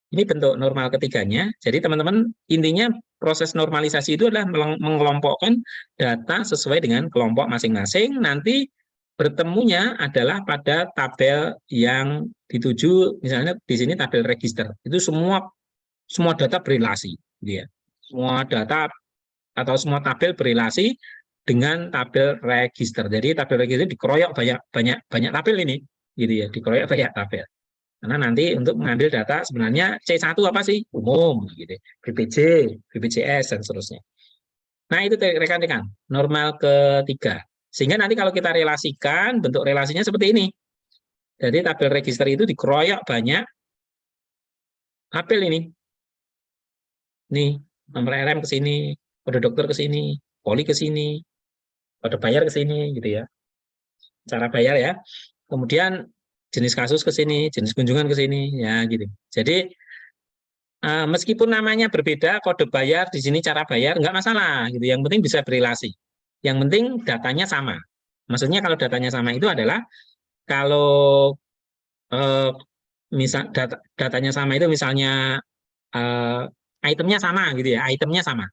Ini bentuk normal ketiganya. Jadi teman-teman intinya proses normalisasi itu adalah mengelompokkan data sesuai dengan kelompok masing-masing. Nanti bertemunya adalah pada tabel yang dituju, misalnya di sini tabel register. Itu semua data berrelasi, gitu ya. Semua data atau semua tabel berrelasi dengan tabel register. Jadi tabel register dikeroyok banyak tabel ini, gitu ya. Dikeroyok banyak tabel. Karena nanti untuk mengambil data sebenarnya C1 apa sih? Umum, gitu. BPJ, BPJS, dan seterusnya. Nah, itu rekan-rekan, normal ketiga. Sehingga nanti kalau kita relasikan, bentuk relasinya seperti ini. Jadi tabel register itu dikeroyok banyak tabel ini. Nih, nomor RM ke sini, kode dokter ke sini, poli ke sini, kode bayar ke sini, gitu ya. Cara bayar ya. Kemudian jenis kasus ke sini, jenis kunjungan ke sini, ya gitu. Jadi meskipun namanya berbeda, kode bayar di sini cara bayar nggak masalah, gitu. Yang penting bisa berrelasi. Yang penting datanya sama. Maksudnya kalau datanya sama itu adalah kalau misal datanya sama itu misalnya itemnya sama, gitu ya. Itemnya sama.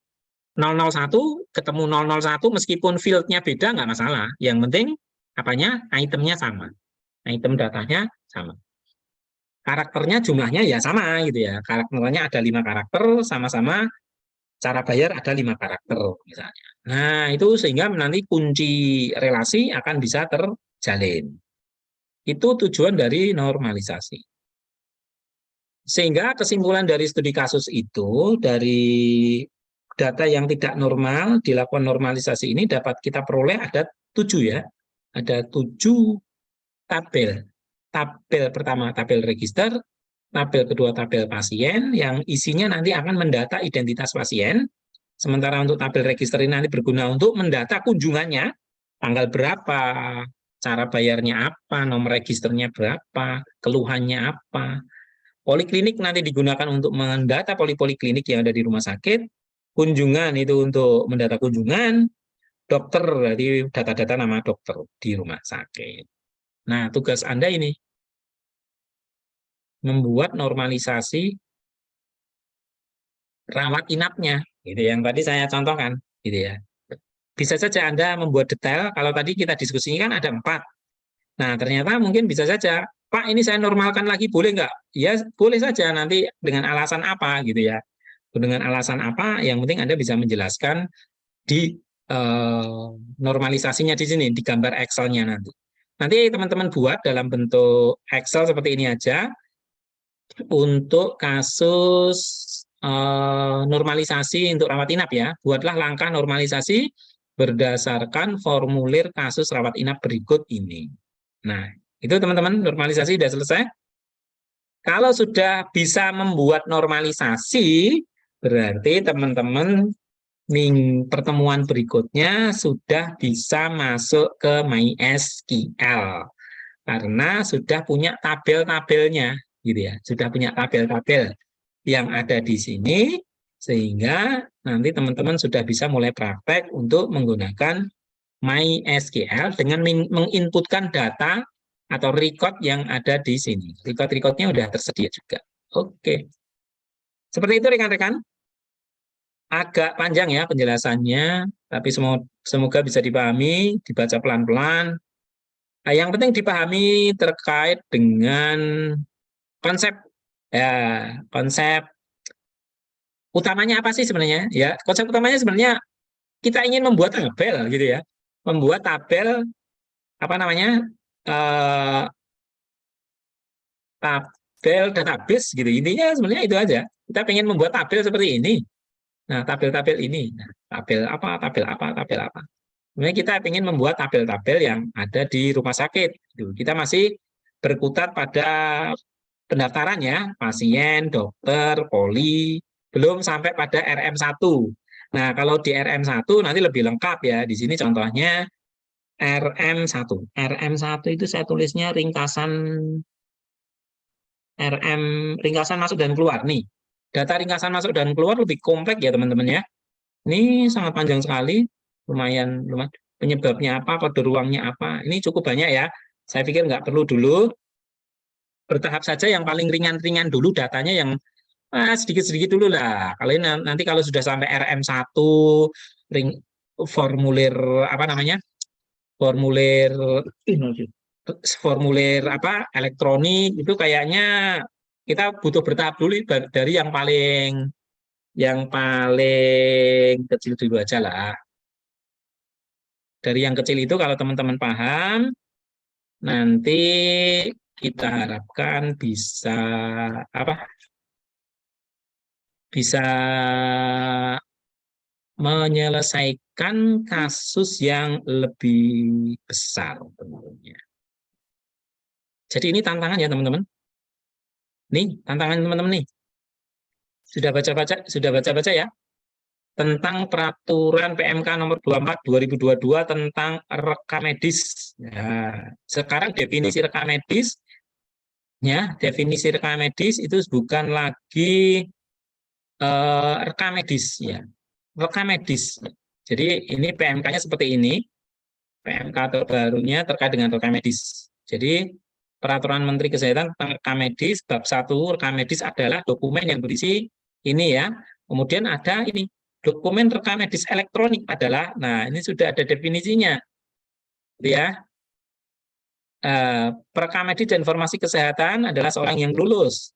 001 ketemu 001 meskipun fieldnya beda nggak masalah. Yang penting apanya? Itemnya sama. Item datanya sama. Karakternya jumlahnya ya sama gitu ya. Karakternya ada 5 karakter sama-sama cara bayar ada 5 karakter misalnya. Nah, itu sehingga nanti kunci relasi akan bisa terjalin. Itu tujuan dari normalisasi. Sehingga kesimpulan dari studi kasus itu, dari data yang tidak normal dilakukan normalisasi ini dapat kita peroleh ada 7 ya. Ada 7 tabel. Tabel pertama tabel register, tabel kedua tabel pasien yang isinya nanti akan mendata identitas pasien. Sementara untuk tabel register ini nanti berguna untuk mendata kunjungannya, tanggal berapa, cara bayarnya apa, nomor registernya berapa, keluhannya apa. Poliklinik nanti digunakan untuk mendata poliklinik yang ada di rumah sakit, kunjungan itu untuk mendata kunjungan, dokter berarti data-data nama dokter di rumah sakit. Nah, tugas Anda ini membuat normalisasi rawat inapnya, gitu yang tadi saya contohkan, gitu ya. Bisa saja Anda membuat detail. Kalau tadi kita diskusikan ada 4. Nah, ternyata mungkin bisa saja, Pak, ini saya normalkan lagi, boleh nggak? Ya, boleh saja. Nanti dengan alasan apa, gitu ya. Dengan alasan apa? Yang penting Anda bisa menjelaskan di normalisasinya di sini, di gambar Excel-nya nanti. Nanti teman-teman buat dalam bentuk Excel seperti ini aja. Untuk kasus normalisasi untuk rawat inap ya, buatlah langkah normalisasi berdasarkan formulir kasus rawat inap berikut ini. Nah, itu teman-teman normalisasi sudah selesai. Kalau sudah bisa membuat normalisasi, berarti teman-teman pertemuan berikutnya sudah bisa masuk ke MySQL karena sudah punya tabel-tabelnya, gitu ya. Sudah punya tabel-tabel yang ada di sini, sehingga nanti teman-teman sudah bisa mulai praktek untuk menggunakan MySQL dengan menginputkan data atau record yang ada di sini. Record-recordnya sudah tersedia juga. Oke. Seperti itu rekan-rekan. Agak panjang ya penjelasannya, tapi semoga bisa dipahami, dibaca pelan-pelan. Nah, yang penting dipahami terkait dengan konsep ya, konsep utamanya apa sih sebenarnya? Ya, konsep utamanya sebenarnya kita ingin membuat tabel gitu ya. Membuat tabel apa namanya? Tabel database gitu. Intinya sebenarnya itu aja. Kita ingin membuat tabel seperti ini. Nah, tabel-tabel ini. Nah, tabel apa, tabel apa, tabel apa. Sebenarnya kita ingin membuat tabel-tabel yang ada di rumah sakit. Kita masih berkutat pada pendaftaran ya, pasien, dokter, poli, belum sampai pada RM1. Nah, kalau di RM1 nanti lebih lengkap ya. Di sini contohnya RM1. RM1 itu saya tulisnya ringkasan RM, ringkasan masuk dan keluar nih. Data ringkasan masuk dan keluar lebih kompleks ya teman-teman ya. Ini sangat panjang sekali, lumayan penyebabnya apa, kode ruangnya apa. Ini cukup banyak ya. Saya pikir nggak perlu dulu. Bertahap saja yang paling ringan-ringan dulu datanya yang sedikit-sedikit dulu lah. Kalau ini nanti kalau sudah sampai RM1 formulir apa namanya? Formulir apa elektronik itu kayaknya kita butuh bertahap dulu dari yang paling kecil dulu aja lah. Dari yang kecil itu kalau teman-teman paham, nanti kita harapkan bisa apa? Bisa menyelesaikan kasus yang lebih besar tentunya. Jadi ini tantangan ya teman-teman. Nih tantangan teman-teman nih. Sudah baca-baca ya tentang peraturan PMK nomor 24 2022 tentang rekam medis. Ya, sekarang definisi rekam medis itu bukan lagi rekam medis ya. Rekam medis. Jadi ini PMK-nya seperti ini. PMK terbarunya terkait dengan rekam medis. Jadi Peraturan Menteri Kesehatan tentang rekam medis bab 1 rekam medis adalah dokumen yang berisi ini ya. Kemudian ada ini dokumen rekam medis elektronik adalah, nah ini sudah ada definisinya, ya. Perekam medis dan informasi kesehatan adalah seorang yang lulus.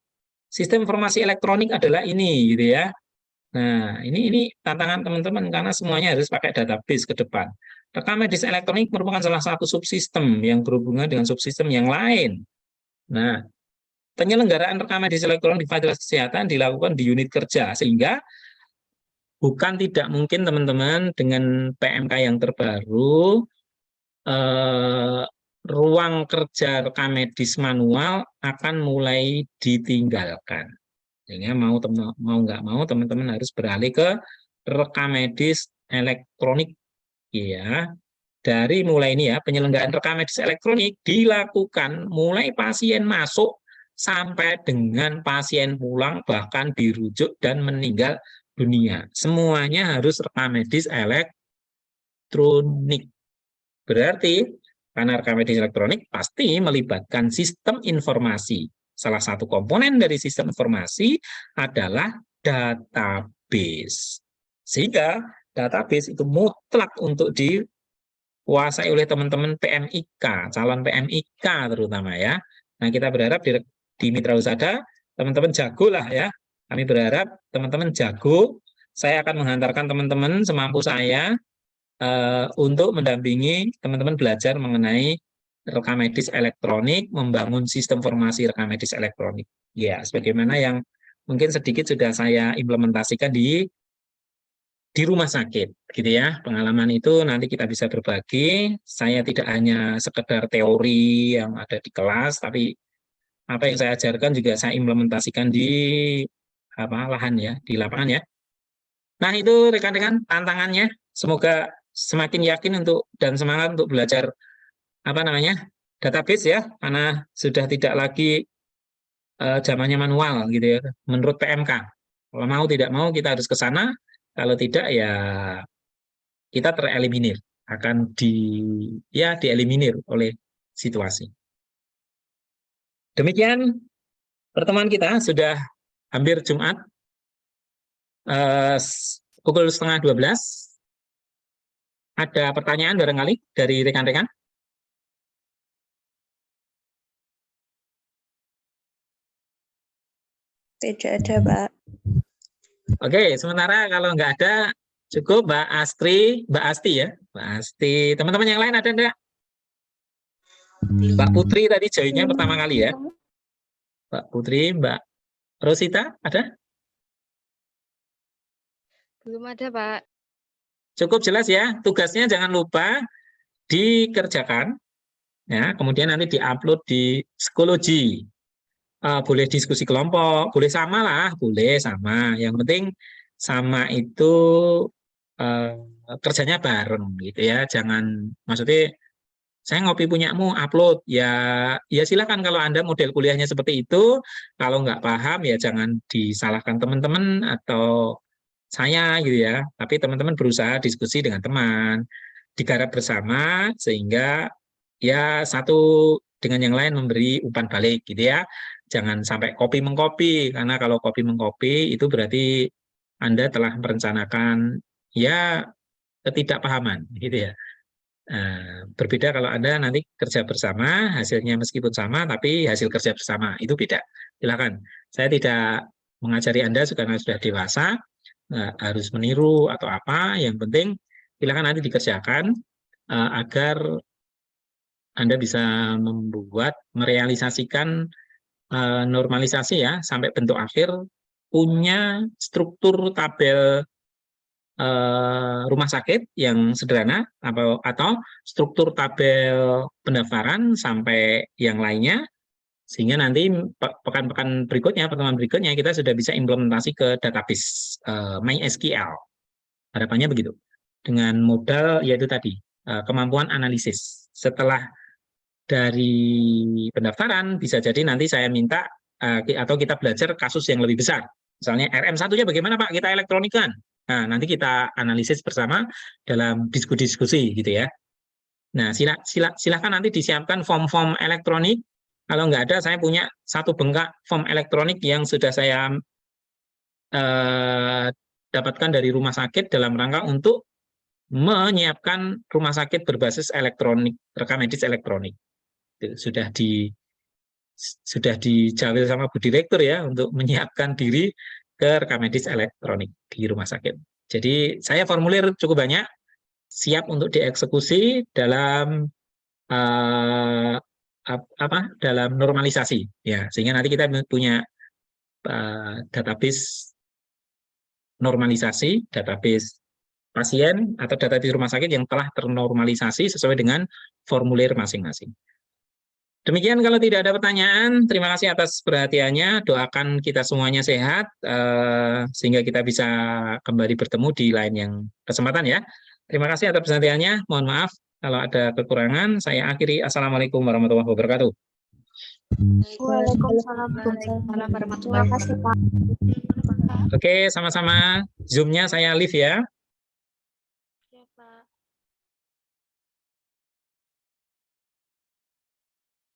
Sistem informasi elektronik adalah ini, gitu ya. Nah, ini tantangan teman-teman karena semuanya harus pakai database ke depan. Rekam medis elektronik merupakan salah satu subsistem yang berhubungan dengan subsistem yang lain. Nah, penyelenggaraan rekam medis elektronik di fasilitas kesehatan dilakukan di unit kerja, sehingga bukan tidak mungkin teman-teman dengan PMK yang terbaru, ruang kerja rekam medis manual akan mulai ditinggalkan. Sehingga mau nggak mau teman-teman harus beralih ke rekam medis elektronik, ya. Dari mulai ini ya, penyelenggaraan rekam medis elektronik dilakukan mulai pasien masuk sampai dengan pasien pulang, bahkan dirujuk dan meninggal dunia. Semuanya harus rekam medis elektronik. Berarti karena rekam medis elektronik pasti melibatkan sistem informasi. Salah satu komponen dari sistem informasi adalah database. Sehingga database itu mutlak untuk dikuasai oleh teman-teman PMIK, calon PMIK terutama ya. Nah, kita berharap di Mitra Husada teman-teman jago lah ya. Kami berharap teman-teman jago. Saya akan menghantarkan teman-teman semampu saya untuk mendampingi teman-teman belajar mengenai rekam medis elektronik, membangun sistem formasi rekam medis elektronik. Ya, sebagaimana yang mungkin sedikit sudah saya implementasikan di rumah sakit, gitu ya. Pengalaman itu nanti kita bisa berbagi. Saya tidak hanya sekedar teori yang ada di kelas, tapi apa yang saya ajarkan juga saya implementasikan di lahan ya, di lapangan ya. Nah, itu rekan-rekan tantangannya. Semoga semakin yakin dan semangat untuk belajar database ya, karena sudah tidak lagi zamannya manual gitu ya, menurut PMK. Kalau mau tidak mau kita harus ke sana, kalau tidak ya kita tereliminir, akan dieliminir oleh situasi. Demikian pertemuan kita, sudah hampir Jumat, pukul 11:30. Ada pertanyaan barangkali dari rekan-rekan? Tidak ada, Pak. Oke, sementara kalau nggak ada, cukup Mbak Astri, Mbak Asti ya. Mbak Asti, teman-teman yang lain ada enggak? Mbak Putri tadi joinnya pertama kali ya. Mbak Putri, Mbak Rosita, ada? Belum ada, Pak. Cukup jelas ya, tugasnya jangan lupa dikerjakan, ya. Kemudian nanti diupload di psikologi. Boleh diskusi kelompok, boleh sama lah, boleh sama. Yang penting sama itu kerjanya bareng gitu ya. Jangan, maksudnya saya ngopi punyamu upload ya silakan kalau Anda model kuliahnya seperti itu. Kalau nggak paham ya jangan disalahkan teman-teman atau saya gitu ya. Tapi teman-teman berusaha diskusi dengan teman, digarap bersama sehingga ya satu dengan yang lain memberi umpan balik gitu ya. Jangan sampai copy mengcopy, karena kalau copy mengcopy itu berarti Anda telah merencanakan ya ketidakpahaman gitu ya. Berbeda kalau Anda nanti kerja bersama, hasilnya meskipun sama, tapi hasil kerja bersama itu beda. Silakan. Saya tidak mengajari Anda karena sudah dewasa, harus meniru atau apa. Yang penting silakan nanti dikerjakan agar Anda bisa merealisasikan normalisasi ya sampai bentuk akhir, punya struktur tabel rumah sakit yang sederhana atau struktur tabel pendaftaran sampai yang lainnya, sehingga nanti pekan-pekan berikutnya, pertemuan berikutnya kita sudah bisa implementasi ke database MySQL. Harapannya begitu. Dengan modal yaitu tadi kemampuan analisis. Setelah dari pendaftaran bisa jadi nanti saya minta atau kita belajar kasus yang lebih besar. Misalnya RM1-nya bagaimana Pak? Kita elektronikan. Nah, nanti kita analisis bersama dalam diskusi-diskusi gitu ya. Nah, silakan nanti disiapkan form-form elektronik. Kalau nggak ada, saya punya satu bengkak form elektronik yang sudah saya dapatkan dari rumah sakit dalam rangka untuk menyiapkan rumah sakit berbasis elektronik, rekam medis elektronik. Sudah dijawil sama Bu Direktur ya untuk menyiapkan diri ke rekam medis elektronik di rumah sakit. Jadi saya formulir cukup banyak, siap untuk dieksekusi dalam dalam normalisasi, ya, sehingga nanti kita punya database normalisasi, database pasien atau database rumah sakit yang telah ternormalisasi sesuai dengan formulir masing-masing. Demikian, kalau tidak ada pertanyaan, terima kasih atas perhatiannya. Doakan kita semuanya sehat, sehingga kita bisa kembali bertemu di lain yang kesempatan ya. Terima kasih atas perhatiannya. Mohon maaf kalau ada kekurangan. Saya akhiri. Assalamualaikum warahmatullahi wabarakatuh. Waalaikumsalam. Waalaikumsalam warahmatullahi Terima kasih, Pak. Oke, sama-sama. Zoom-nya saya live ya.